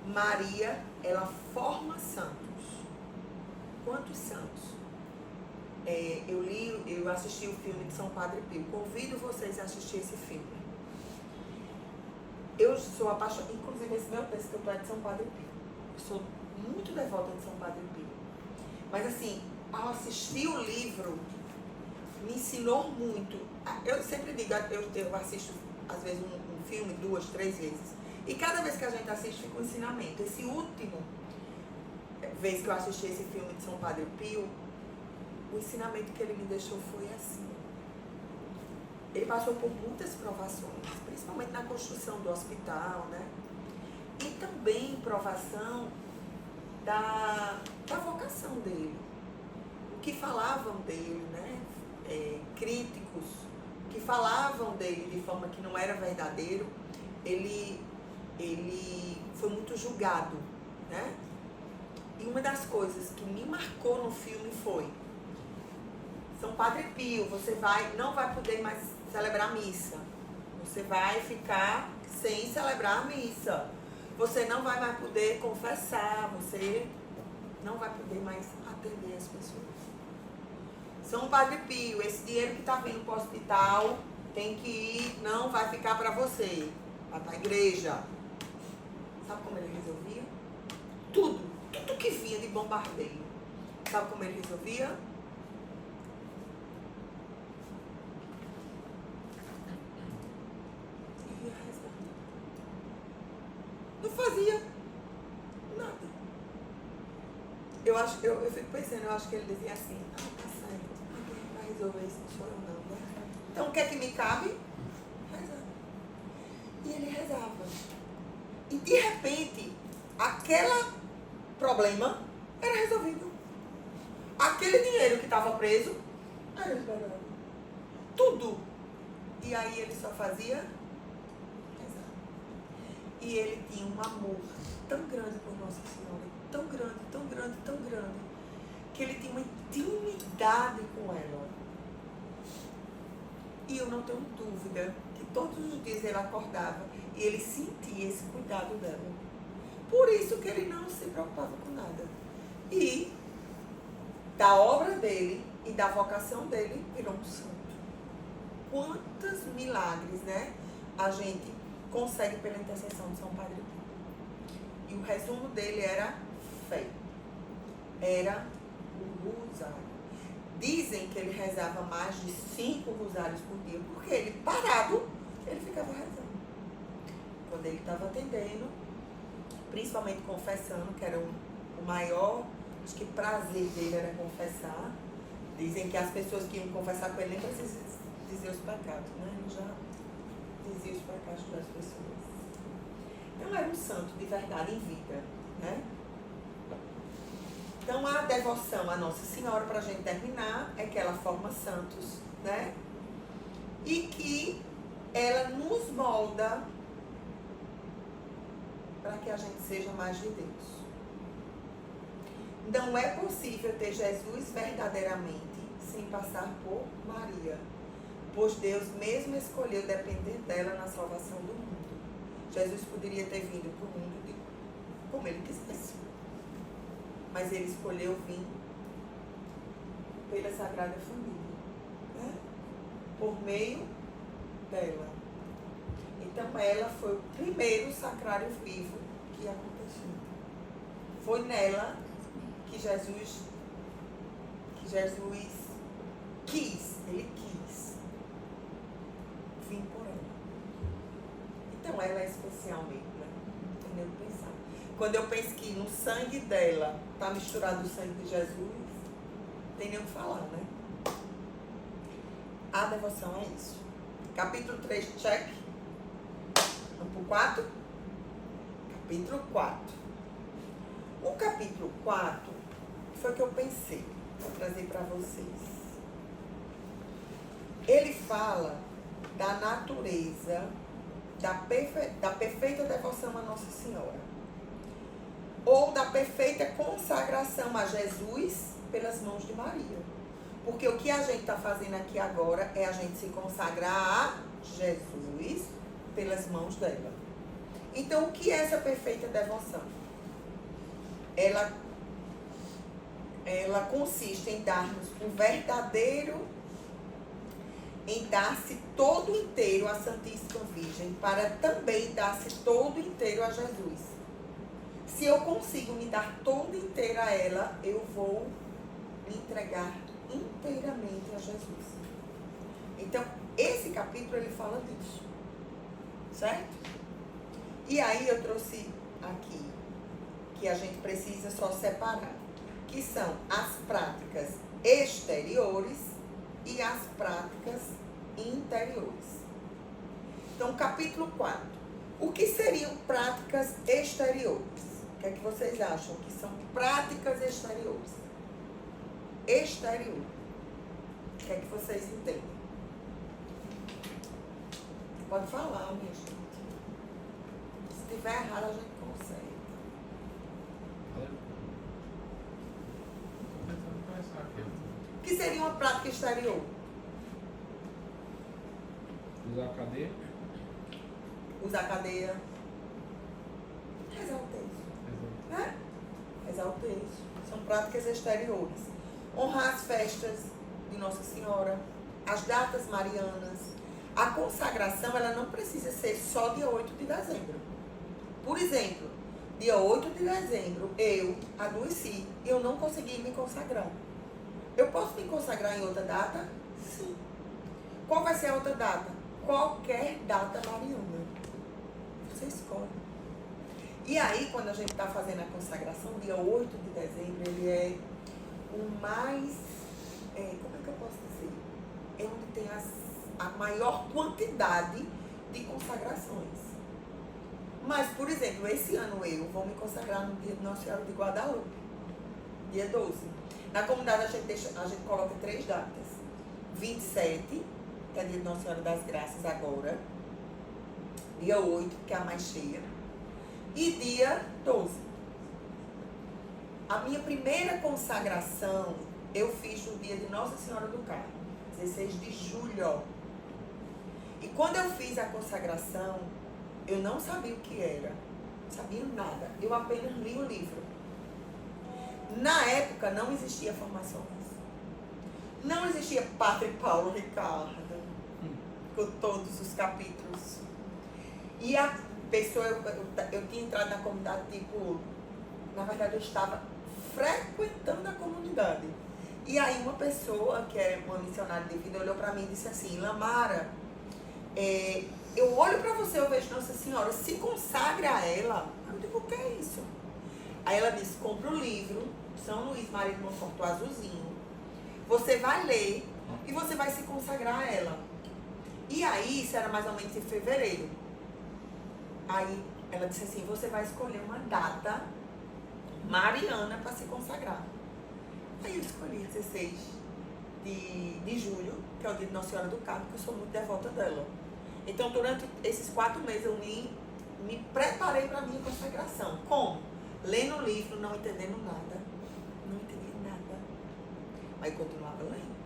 Maria, ela forma santos. Quantos santos? Eu assisti o filme de São Padre Pio. Convido vocês a assistir esse filme. Eu sou apaixonada, inclusive esse meu texto que eu tô é de São Padre Pio. Eu sou muito devota de São Padre Pio. Mas assim, ao assistir o livro, me ensinou muito. Eu sempre digo, eu assisto às vezes um filme 2, 3 vezes. E cada vez que a gente assiste fica um ensinamento. Esse último vez que eu assisti esse filme de São Padre Pio, o ensinamento que ele me deixou foi assim. Ele passou por muitas provações, principalmente na construção do hospital, né? E também provação da vocação dele. O que falavam dele, né? Críticos que falavam dele de forma que não era verdadeiro, ele foi muito julgado, né? E uma das coisas que me marcou no filme foi: São Padre Pio, você não vai poder mais celebrar a missa. Você vai ficar sem celebrar a missa. Você não vai mais poder confessar, você não vai poder mais atender as pessoas. São Padre Pio, esse dinheiro que está vindo para o hospital tem que ir, não vai ficar para você, vai para a igreja. Sabe como ele resolvia? Tudo que vinha de bombardeio. Sabe como ele resolvia? Ia rezar. Não fazia nada. Eu fico pensando, eu acho que ele dizia assim: tá certo, ninguém vai resolver isso, não sou eu não, né? Então o que é que me cabe? Rezar. E ele rezava. E de repente, aquele problema era resolvido. Aquele dinheiro que estava preso era liberado. Tudo. E aí ele só fazia rezar. E ele tinha um amor tão grande por Nossa Senhora, tão grande, tão grande, tão grande, que ele tinha uma intimidade com ela. E eu não tenho dúvida que todos os dias ele acordava e ele sentia esse cuidado dela. Por isso que ele não se preocupava com nada. E da obra dele e da vocação dele, virou um santo. Quantos milagres, né, a gente consegue pela intercessão de São Padre Pio. E o resumo dele era fé. Era o rosário. Dizem que ele rezava mais de 5 rosários por dia, porque ele, parado, ele ficava rezando. Quando ele estava atendendo, principalmente confessando, que era o maior, acho que prazer dele era confessar. Dizem que as pessoas que iam confessar com ele nem precisam dizer os pecados, né? Ele já dizia os pecados das pessoas. Então era um santo de verdade em vida, né? Então a devoção à Nossa Senhora, para a gente terminar, é que ela forma santos, né? E que ela nos molda para que a gente seja mais de Deus. Não é possível ter Jesus verdadeiramente sem passar por Maria, pois Deus mesmo escolheu depender dela na salvação do mundo. Jesus poderia ter vindo para o mundo como ele quisesse, mas ele escolheu vir pela Sagrada Família, né? Por meio dela. Então ela foi o primeiro sacrário vivo que aconteceu. Foi nela que Jesus quis, ele quis vir por ela. Então ela é especial mesmo, né? Não tem nem o que pensar. Quando eu penso que no sangue dela está misturado o sangue de Jesus, não tem nem o que falar, né? A devoção é isso. Capítulo 3, check. Vamos para o 4? Capítulo 4. O capítulo 4 foi o que eu pensei para trazer para vocês. Ele fala da natureza da perfeita devoção a Nossa Senhora, ou da perfeita consagração a Jesus pelas mãos de Maria. Porque o que a gente está fazendo aqui agora é a gente se consagrar a Jesus pelas mãos dela. Então, o que é essa perfeita devoção? Ela consiste em dar-nos um verdadeiro em dar-se todo inteiro à Santíssima Virgem, para também dar-se todo inteiro a Jesus. Se eu consigo me dar todo inteiro a ela, eu vou me entregar inteiramente a Jesus. Então, esse capítulo ele fala disso, certo? E aí eu trouxe aqui que a gente precisa só separar, que são as práticas exteriores e as práticas interiores. Então, capítulo 4. O que seriam práticas exteriores? O que é que vocês acham que são práticas exteriores? Exterior. O que é que vocês entendem? Pode falar, minha gente. Se tiver errado, a gente consegue. O que seria uma prática exterior? Usar cadeia. Usar cadeia. Rezar o texto. Né? Rezar o texto. São práticas exteriores. Honrar as festas de Nossa Senhora, as datas marianas. A consagração, ela não precisa ser só dia 8 de dezembro. Por exemplo, dia 8 de dezembro, eu adoeci e eu não consegui me consagrar. Eu posso me consagrar em outra data? Sim. Qual vai ser a outra data? Qualquer data mariana. Você escolhe. E aí, quando a gente está fazendo a consagração, dia 8 de dezembro, ele é o mais... como é que eu posso dizer? É onde tem a maior quantidade de consagrações. Mas, por exemplo, esse ano eu vou me consagrar no dia de Nossa Senhora de Guadalupe, dia 12. Na comunidade a gente coloca 3 datas. 27, que é dia de Nossa Senhora das Graças agora. Dia 8, que é a mais cheia. E dia 12. A minha primeira consagração eu fiz no dia de Nossa Senhora do Carmo, 16 de julho. E quando eu fiz a consagração, eu não sabia o que era. Não sabia nada. Eu apenas li o livro. Na época não existia formações. Não existia Padre Paulo Ricardo, com todos os capítulos. E a pessoa, eu tinha entrado na comunidade, tipo, na verdade eu estava frequentando a comunidade. E aí uma pessoa, que é uma missionária de vida, olhou pra mim e disse assim: Lamara, eu olho pra você, eu vejo Nossa Senhora, se consagre a ela. Eu digo, o que é isso? Aí ela disse: compra o livro, São Luís Maria de Montfort, azulzinho. Você vai ler e você vai se consagrar a ela. E aí, isso era mais ou menos em fevereiro. Aí ela disse assim: você vai escolher uma data mariana para se consagrar. Aí eu escolhi 16 de julho, que é o dia de Nossa Senhora do Carmo, porque eu sou muito devota dela. Então, durante esses 4 meses, eu me preparei para a minha consagração. Como? Lendo o livro, não entendendo nada. Não entendi nada. Mas eu continuava lendo.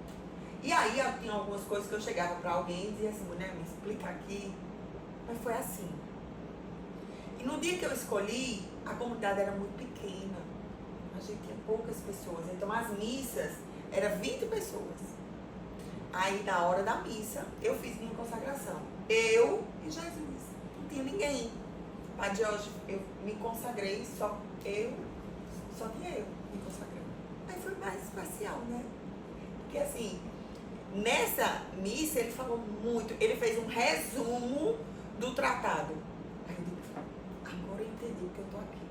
E aí, tinha algumas coisas que eu chegava para alguém e dizia assim: mulher, me explica aqui. Mas foi assim. E no dia que eu escolhi, a comunidade era muito pequena. A gente tinha poucas pessoas. Então, as missas eram 20 pessoas. Aí, na hora da missa, eu fiz minha consagração. Eu e Jesus. Não tinha ninguém. Padre Jorge, eu me consagrei, só tinha eu me consagrando. Aí foi mais espacial, né? Porque assim, nessa missa ele falou muito, ele fez um resumo do tratado. Aí eu digo, agora eu entendi porque eu tô aqui.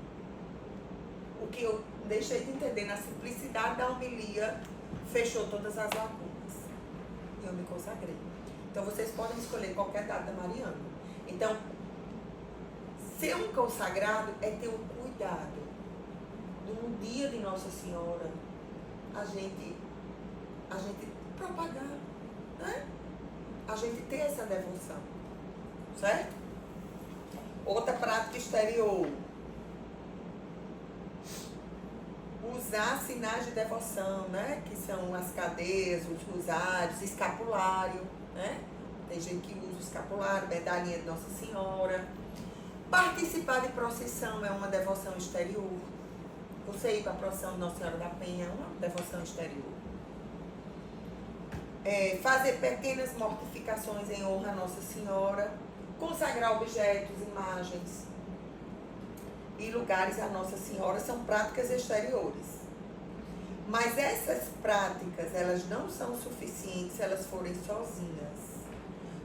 O que eu deixei de entender na simplicidade da homilia fechou todas as lacunas. E eu me consagrei. Então vocês podem escolher qualquer data mariana. Então, ser um consagrado é ter um cuidado. No dia de Nossa Senhora, a gente propagar, né? A gente ter essa devoção, certo? Outra prática exterior. Usar sinais de devoção, né? Que são as cadeias, os rosários, escapulário, né? Tem gente que usa o escapulário, medalhinha de Nossa Senhora. Participar de procissão é uma devoção exterior. Você ir para a procissão de Nossa Senhora da Penha é uma devoção exterior. fazer pequenas mortificações em honra a Nossa Senhora, consagrar objetos, imagens e lugares a Nossa Senhora são práticas exteriores. Mas essas práticas, elas não são suficientes se elas forem sozinhas.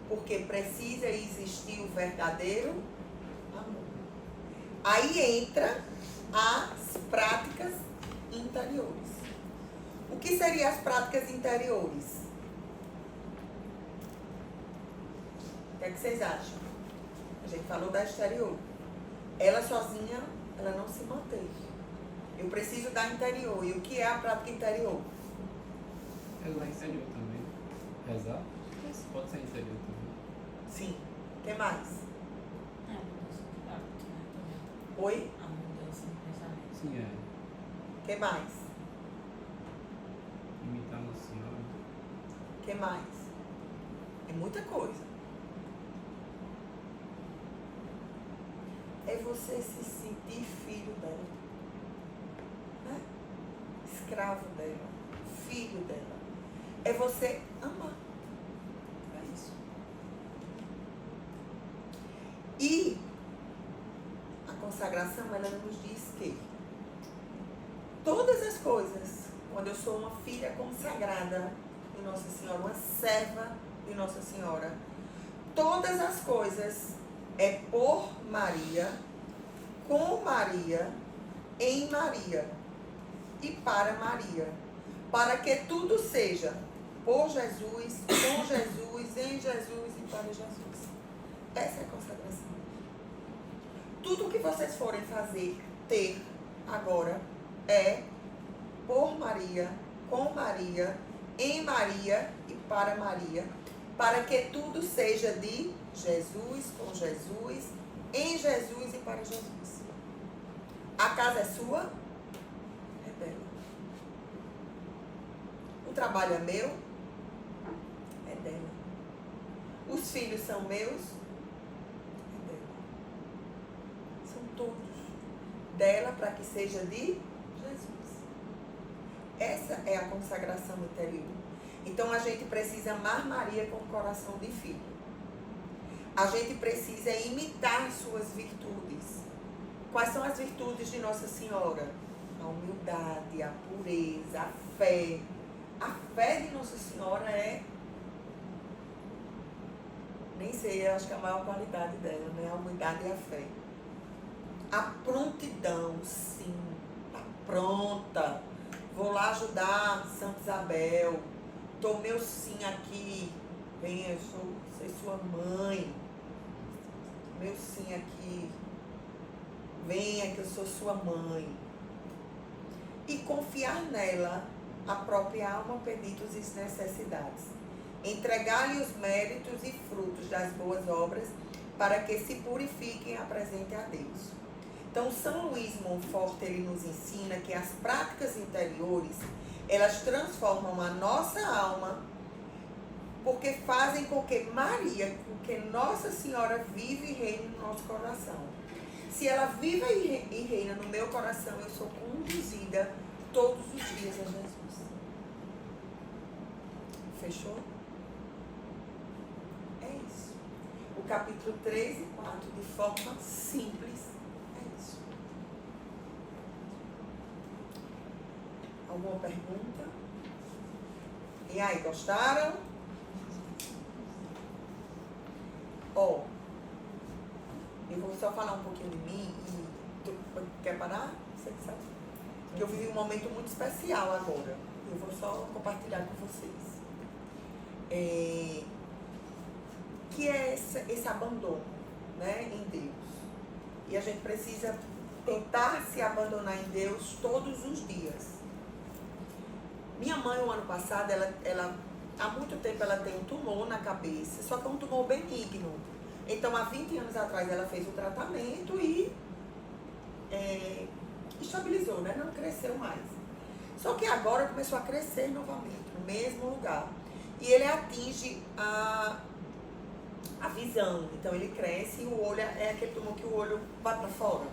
Porque precisa existir o verdadeiro amor. Aí entra as práticas interiores. O que seriam as práticas interiores? O que é que vocês acham? A gente falou da exterior. Ela sozinha, ela não se mantém. Eu preciso da interior. E o que é a prática interior? Rezar interior também. Rezar? Pode ser interior também. Sim. O que mais? É a mudança de hábito, né? Também. Oi? A mudança de pensamento. Sim, é. O que mais? Imitar Nossa Senhora. O que mais? É muita coisa. É você se sentir filho dela. Né? Escravo dela. Filho dela. É você amar. É isso. E a consagração, ela nos diz que todas as coisas, quando eu sou uma filha consagrada de Nossa Senhora, uma serva de Nossa Senhora, todas as coisas é por Maria, com Maria, em Maria e para Maria, para que tudo seja por Jesus, com Jesus, em Jesus e para Jesus. Essa é a consagração. Tudo que vocês forem fazer, ter agora, é por Maria, com Maria, em Maria e para Maria, para que tudo seja de Jesus, com Jesus, em Jesus e para Jesus. A casa é sua? É dela. O trabalho é meu? É dela. Os filhos são meus? É dela. São todos dela para que seja de Jesus. Essa é a consagração interior. Então a gente precisa amar Maria com o coração de filho. A gente precisa imitar suas virtudes. Quais são as virtudes de Nossa Senhora? A humildade, a pureza, a fé. A fé de Nossa Senhora é, nem sei, acho que a maior qualidade dela, né? A humildade e a fé. A prontidão, sim. Tá pronta. Vou lá ajudar Santa Isabel. Tomei o sim aqui. Venha, eu sou sua mãe. Meu sim aqui. Venha que eu sou sua mãe. E confiar nela, a própria alma, pedidos e necessidades. Entregar-lhe os méritos e frutos das boas obras, para que se purifiquem e apresentem a Deus. Então, São Luís Montfort, ele nos ensina que as práticas interiores, elas transformam a nossa alma, porque fazem com que Maria, com que Nossa Senhora vive e reine no nosso coração. Se ela vive e reina no meu coração, eu sou conduzida todos os dias a Jesus. Fechou? É isso. O capítulo 3 e 4, de forma simples, é isso. Alguma pergunta? E aí, gostaram? Ó, eu vou só falar um pouquinho de mim e tu quer parar? Você que sabe. Porque eu vivi um momento muito especial agora. Eu vou só compartilhar com vocês. Que é esse abandono, né, em Deus. E a gente precisa tentar se abandonar em Deus todos os dias. Minha mãe, o ano passado, ela há muito tempo ela tem um tumor na cabeça, só que é um tumor benigno. Então, há 20 anos atrás, ela fez o tratamento e estabilizou, né? Não cresceu mais. Só que agora começou a crescer novamente, no mesmo lugar. E ele atinge a visão. Então, ele cresce e o olho é aquele tumor que o olho vai para fora,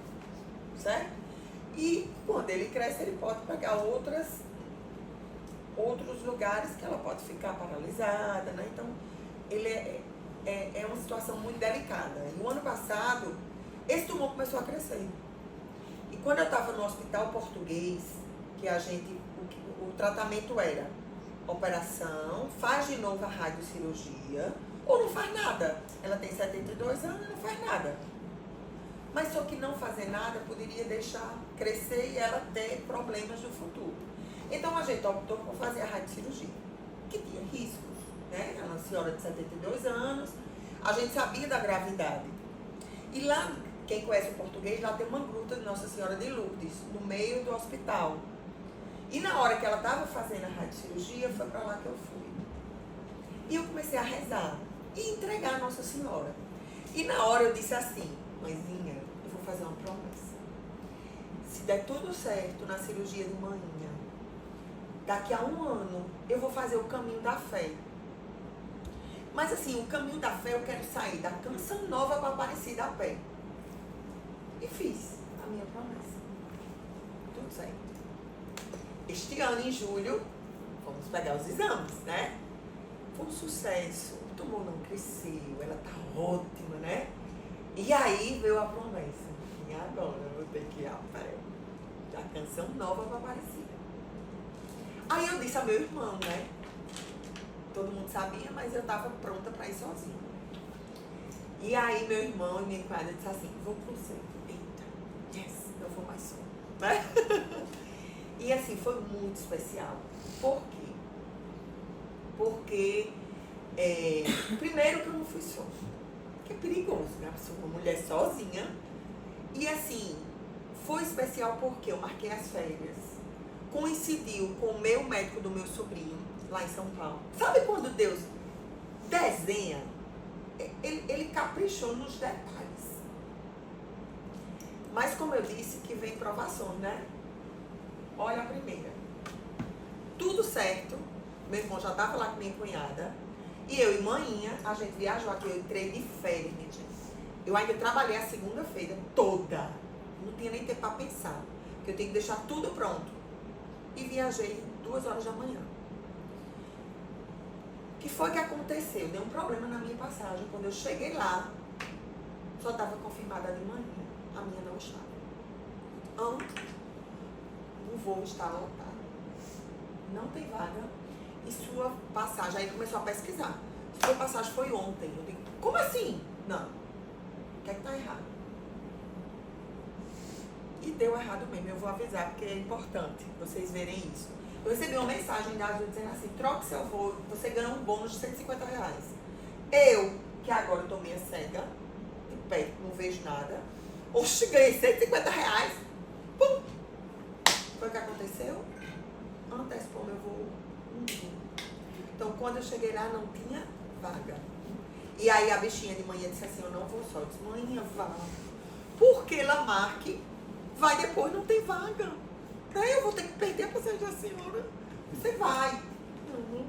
certo? E quando ele cresce, ele pode pegar outras outros lugares que ela pode ficar paralisada, né? Então, ele é uma situação muito delicada. E o ano passado, esse tumor começou a crescer. E quando eu estava no hospital português, que o tratamento era operação, faz de novo a radiocirurgia, ou não faz nada. Ela tem 72 anos e não faz nada. Mas só que não fazer nada poderia deixar crescer e ela ter problemas no futuro. Então a gente optou por fazer a radiocirurgia, que tinha riscos, né? Ela é uma senhora de 72 anos, a gente sabia da gravidade. E lá, quem conhece o português, lá tem uma gruta de Nossa Senhora de Lourdes, no meio do hospital. E na hora que ela estava fazendo a radiocirurgia, foi para lá que eu fui. E eu comecei a rezar e entregar a Nossa Senhora. E na hora eu disse assim: mãezinha, eu vou fazer uma promessa. Se der tudo certo na cirurgia de manhã, daqui a 1 ano eu vou fazer o caminho da fé. Mas assim, o caminho da fé eu quero sair da Canção Nova para Aparecida a pé. E fiz a minha promessa. Tudo certo. Este ano, em julho, vamos pegar os exames, né? Foi um sucesso. O tumor não cresceu, ela tá ótima, né? E aí veio a promessa. E agora eu vou ter que ir a pé da Canção Nova para Aparecida. Aí eu disse ao meu irmão, né? Todo mundo sabia, mas eu estava pronta para ir sozinha. E aí meu irmão e minha cunhada disseram assim: vou pro centro. Eita, yes, eu vou mais só. Né? E assim, foi muito especial. Por quê? Porque, primeiro que eu não fui só. Que é perigoso, né? Eu sou uma mulher sozinha. E assim, foi especial porque eu marquei as férias. Coincidiu com o meu médico do meu sobrinho, lá em São Paulo. Sabe quando Deus desenha? Ele caprichou nos detalhes. Mas como eu disse, que vem provações, né? Olha a primeira. Tudo certo. Meu irmão já estava lá com minha cunhada. E eu e manhinha, a gente viajou aqui. Eu entrei de férias, minha gente. Eu ainda trabalhei a segunda-feira toda. Não tinha nem tempo para pensar. Porque eu tenho que deixar tudo pronto. E viajei 2 horas da manhã. O que foi que aconteceu? Deu um problema na minha passagem. Quando eu cheguei lá, só estava confirmada de manhã. A minha não estava. O voo está lotado. Não tem vaga. E sua passagem, aí começou a pesquisar. Sua passagem foi ontem. Eu digo, como assim? Não. O que é que tá errado? E deu errado mesmo. Eu vou avisar, porque é importante vocês verem isso. Eu recebi uma mensagem da Azul dizendo assim: troque seu voo, você ganha um bônus de R$150. Eu, que agora estou meio cega, de perto, não vejo nada. Oxe, ganhei R$150. Pum! Foi o que aconteceu? Antecipou meu voo um dia. Então, quando eu cheguei lá, não tinha vaga. E aí a bichinha de manhã disse assim: eu não vou só. Eu disse: manhã, vá. Porque Lamarck vai depois, não tem vaga. Aí eu vou ter que perder a passagem da senhora. Você vai. Não vou.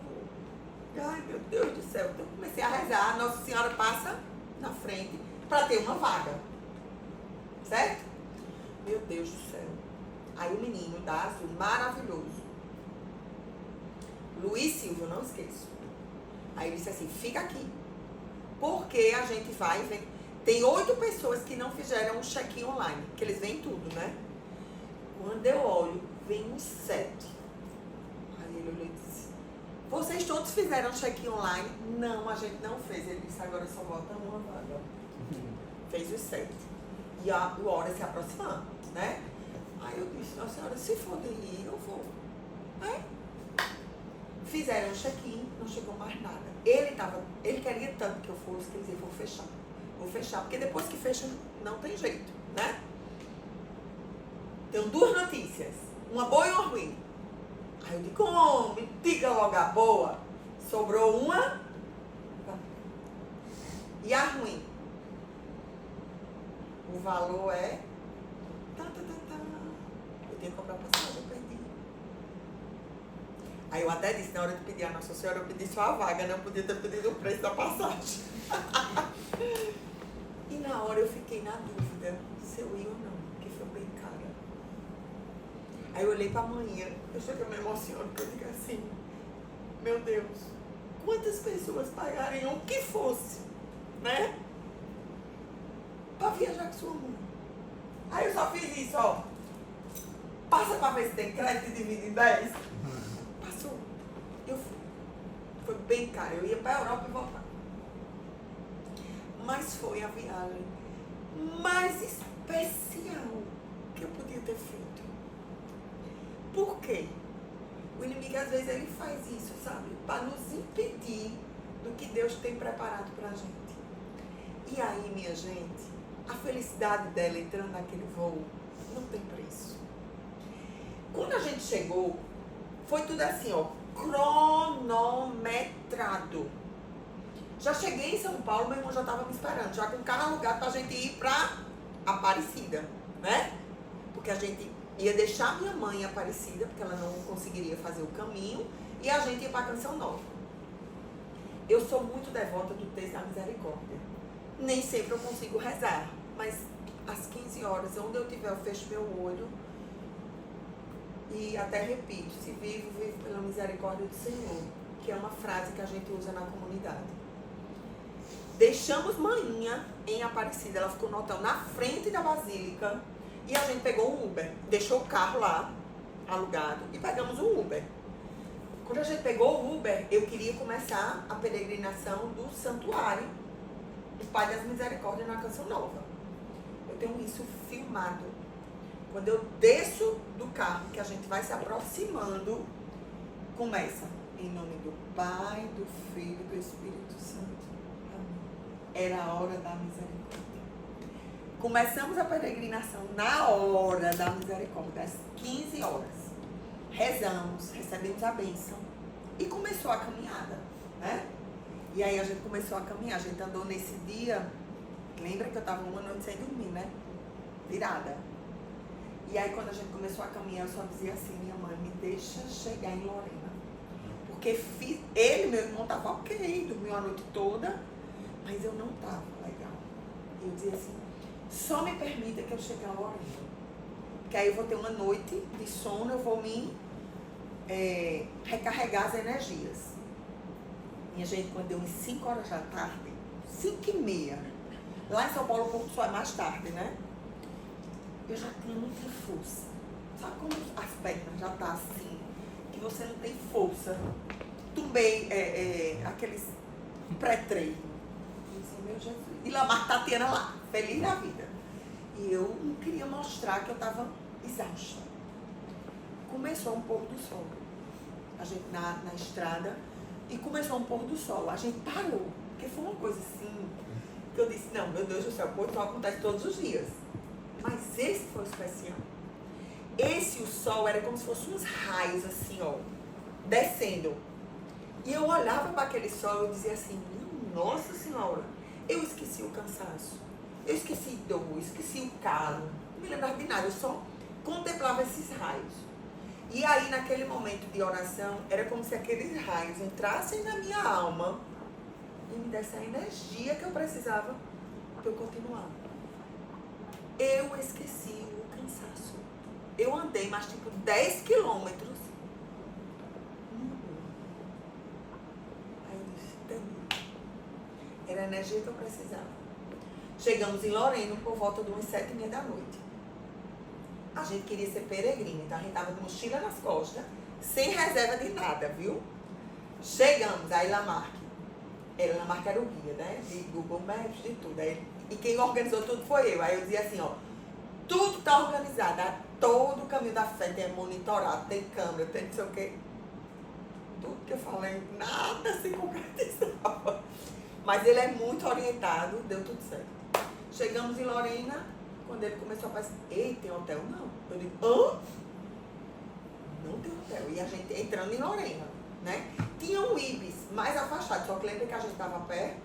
Ai, meu Deus do céu. Então, eu comecei a rezar. Nossa Senhora passa na frente para ter uma vaga. Certo? Meu Deus do céu. Aí o menino da Azul, maravilhoso. Luiz Silva, não esqueço. Aí ele disse assim: fica aqui. Porque a gente vai e vem. Tem 8 pessoas que não fizeram um check-in online. Que eles veem tudo, né? Quando eu olho, vem uns 7. Aí ele olhou e disse: vocês todos fizeram check-in online? Não, a gente não fez. Ele disse: agora só volta uma vaga. Fez os 7. E a hora se aproximando, né? Aí eu disse: nossa senhora, se for de ir, eu vou. Né? Fizeram o check-in, não chegou mais nada. Ele queria tanto que eu fosse, que ele dizia: vou fechar. Vou fechar, porque depois que fecha, não tem jeito, né? Tenho 2 notícias, uma boa e uma ruim. Aí eu digo: me diga logo a boa. Sobrou uma. E a ruim? O valor é... Eu tenho que comprar passagem, eu perdi. Aí eu até disse, na hora de pedir a Nossa Senhora, eu pedi só a vaga, não podia ter pedido o preço da passagem. E na hora eu fiquei na dúvida se eu ia ou não, porque foi bem cara. Aí eu olhei pra manhã, eu sei que eu me emociono, porque eu digo assim: assim, meu Deus, quantas pessoas pagariam o que fosse, né? Pra viajar com sua mãe. Aí eu só fiz isso, ó. Passa pra ver se tem crédito e divide em 10. Passou. Eu fui. Foi bem caro. Eu ia pra Europa e voltar. Mas foi a viagem mais especial que eu podia ter feito. Por quê? O inimigo às vezes ele faz isso, sabe? Para nos impedir do que Deus tem preparado pra gente. E aí, minha gente, a felicidade dela entrando naquele voo não tem preço. Quando a gente chegou, foi tudo assim, ó, cronometrado. Já cheguei em São Paulo, meu irmão já estava me esperando, já com o carro alugado pra gente ir pra Aparecida, né? Porque a gente ia deixar minha mãe em Aparecida, porque ela não conseguiria fazer o caminho, e a gente ia pra Canção Nova. Eu sou muito devota do texto da misericórdia. Nem sempre eu consigo rezar, mas às 15 horas, onde eu tiver, eu fecho meu olho e até repito, se vivo, vivo pela misericórdia do Senhor, que é uma frase que a gente usa na comunidade. Deixamos Maninha em Aparecida, ela ficou no hotel na frente da Basílica e a gente pegou um Uber, deixou o carro lá, alugado, e pegamos um Uber. Quando a gente pegou o Uber, eu queria começar a peregrinação do Santuário do Pai das Misericórdias na Canção Nova. Eu tenho isso filmado. Quando eu desço do carro, que a gente vai se aproximando, começa em nome do Pai, do Filho e do Espírito Santo. Amém. Era a hora da misericórdia. Começamos a peregrinação na hora da misericórdia, às 15 horas. Rezamos, recebemos a bênção e começou a caminhada, né? E aí a gente começou a caminhar, a gente andou nesse dia, lembra que eu estava uma noite sem dormir, né? Virada. E aí quando a gente começou a caminhar, eu só dizia assim, minha mãe, me deixa chegar em Lorena. Porque ele, meu irmão, estava ok, dormiu a noite toda, mas eu não estava legal. E eu dizia assim, só me permita que eu chegue em Lorena. Porque aí eu vou ter uma noite de sono, eu vou me recarregar as energias. Minha gente, quando deu umas 5 horas da tarde, 5h30, lá em São Paulo o Porto Sol é mais tarde, né? Eu já tinha muita força. Sabe como as pernas já tá assim, que você não tem força? Tumbei aqueles pré-treino. Eu disse, meu Jesus. E lá, Tatiana lá, feliz da vida. E eu não queria mostrar que eu tava exausta. Começou um pôr do sol. A gente na estrada. E começou um pôr do sol. A gente parou. Porque foi uma coisa assim, que eu disse, não, meu Deus do céu, o pôr do sol acontece todos os dias. Mas esse foi especial. Esse, o sol, era como se fossem uns raios assim, ó, descendo. E eu olhava para aquele sol e dizia assim, nossa senhora, eu esqueci o cansaço. Eu esqueci dor, eu esqueci o calo. Não me lembrava de nada, eu só contemplava esses raios. E aí, naquele momento de oração, era como se aqueles raios entrassem na minha alma e me dessem a energia que eu precisava para eu continuar. Eu esqueci o cansaço. Eu andei mais tipo 10 quilômetros. Aí eu disse, entendi. Era a energia que eu precisava. Chegamos em Lorena por volta de umas 7h30 da noite. A gente queria ser peregrina, então a gente tava de mochila nas costas, sem reserva de nada, viu? Chegamos, aí Lamarck era o guia, né? De Google Maps, de tudo. Aí, e quem organizou tudo foi eu. Aí eu dizia assim, ó, tudo tá organizado, todo o caminho da fé tem monitorado, tem câmera, tem não sei o quê. Tudo que eu falei, nada se concretizava. Mas ele é muito orientado, deu tudo certo. Chegamos em Lorena. Quando ele começou a pensar, ei, tem hotel? Não. Eu digo, hã? Não tem hotel. E a gente entrando em Lorena, né? Tinha um Ibis mais afastado, só que lembra que a gente estava perto?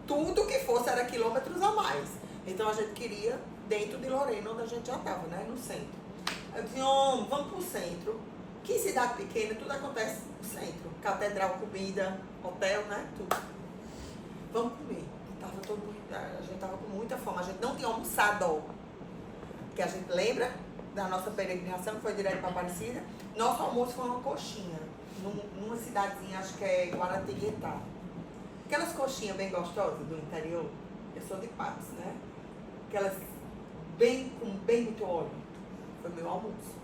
Tudo que fosse era quilômetros a mais. Então a gente queria dentro de Lorena, onde a gente já estava, né? No centro. Eu disse, vamos pro centro. Que cidade pequena, tudo acontece no centro. Catedral, comida, hotel, né? Tudo. Vamos comer. A gente estava com muita fome, a gente não tinha almoçado. Porque a gente lembra da nossa peregrinação, que foi direto para Aparecida. Nosso almoço foi uma coxinha, num cidadezinha, acho que é Guaratinguetá. Aquelas coxinhas bem gostosas do interior, eu sou de Patos, né? Aquelas com bem muito óleo. Foi meu almoço.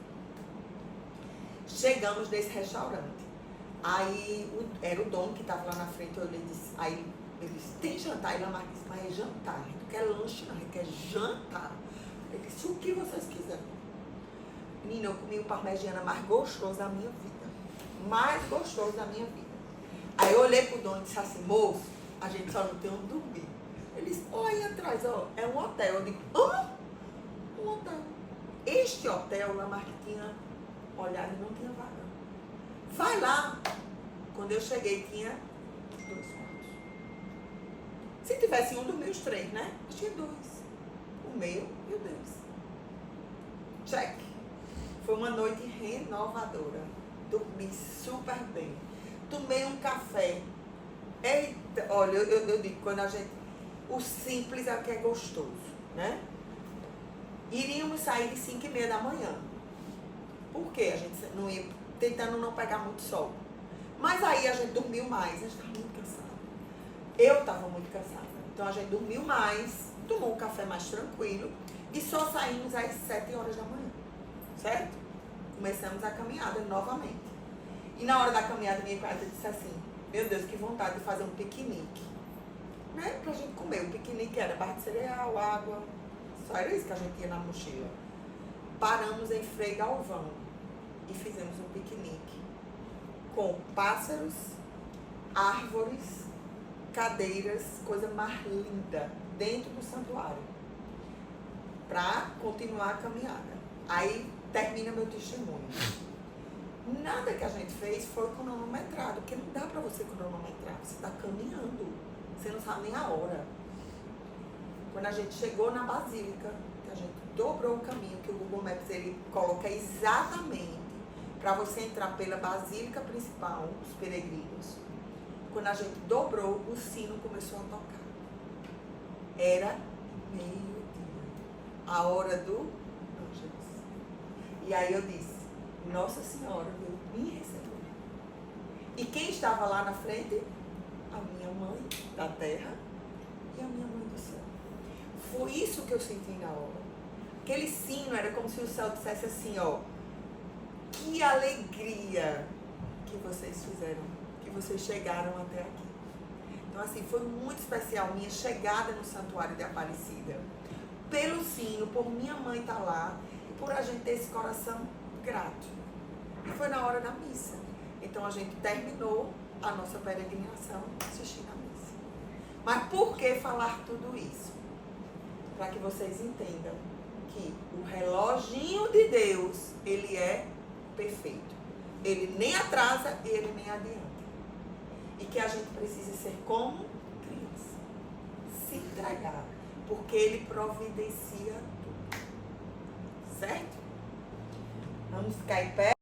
Chegamos nesse restaurante. Aí era o dono que estava lá na frente, eu lhe disse, aí ele disse, tem jantar? Ele disse, mas é jantar, a gente não quer lanche não, a gente quer jantar. Ele disse, o que vocês quiserem. Menina, eu comi o parmegiana mais gostoso da minha vida. Mais gostoso da minha vida. Aí eu olhei pro dono e disse assim, moço, a gente só não tem onde dormir. Ele disse, ó, aí atrás, ó, é um hotel. Eu digo, hã? Um hotel. Este hotel, na Marquitina, olhada, não tinha vaga. Vai lá. Quando eu cheguei, tinha 2 quartos. Se tivesse um, dormia os 3, né? Mas tinha 2. O meu e o deles. Check. Foi uma noite renovadora. Dormi super bem. Tomei um café. Eita, olha, eu digo, quando a gente... O simples é o que é gostoso, né? Iríamos sair de 5h30 da manhã. Por quê? A gente não ia, tentando não pegar muito sol. Mas aí a gente dormiu mais, a gente estava muito cansada. Eu estava muito cansada. Então a gente dormiu mais, tomou um café mais tranquilo e só saímos às 7 horas da manhã. Certo? Começamos a caminhada novamente. E na hora da caminhada, minha cunhada disse assim, meu Deus, que vontade de fazer um piquenique. Né? Pra gente comer. O piquenique era barra de cereal, água. Só era isso que a gente tinha na mochila. Paramos em Frei Galvão e fizemos um piquenique com pássaros, árvores, cadeiras, coisa mais linda, dentro do santuário. Pra continuar a caminhada. Aí termina meu testemunho. Nada que a gente fez foi cronometrado, porque não dá pra você cronometrar. Você tá caminhando. Você não sabe nem a hora. Quando a gente chegou na Basílica, que a gente dobrou o caminho, que o Google Maps ele coloca exatamente para você entrar pela Basílica Principal, os peregrinos. Quando a gente dobrou, o sino começou a tocar. Era meio-dia. A hora do Ângelus. E aí eu disse, Nossa Senhora veio me receber. E quem estava lá na frente? A minha mãe da terra e a minha mãe do céu. Foi isso que eu senti na hora. Aquele sino era como se o céu dissesse assim, ó, que alegria que vocês fizeram, que vocês chegaram até aqui. Então assim, foi muito especial minha chegada no Santuário de Aparecida. Pelo sino, por minha mãe estar lá e por a gente ter esse coração grato. E foi na hora da missa. Então a gente terminou a nossa peregrinação assistindo a missa. Mas por que falar tudo isso? Para que vocês entendam que o reloginho de Deus, ele é perfeito. Ele nem atrasa e ele nem adianta. E que a gente precisa ser como criança. Se entregar. Porque ele providencia tudo. Certo? Vamos ficar em pé.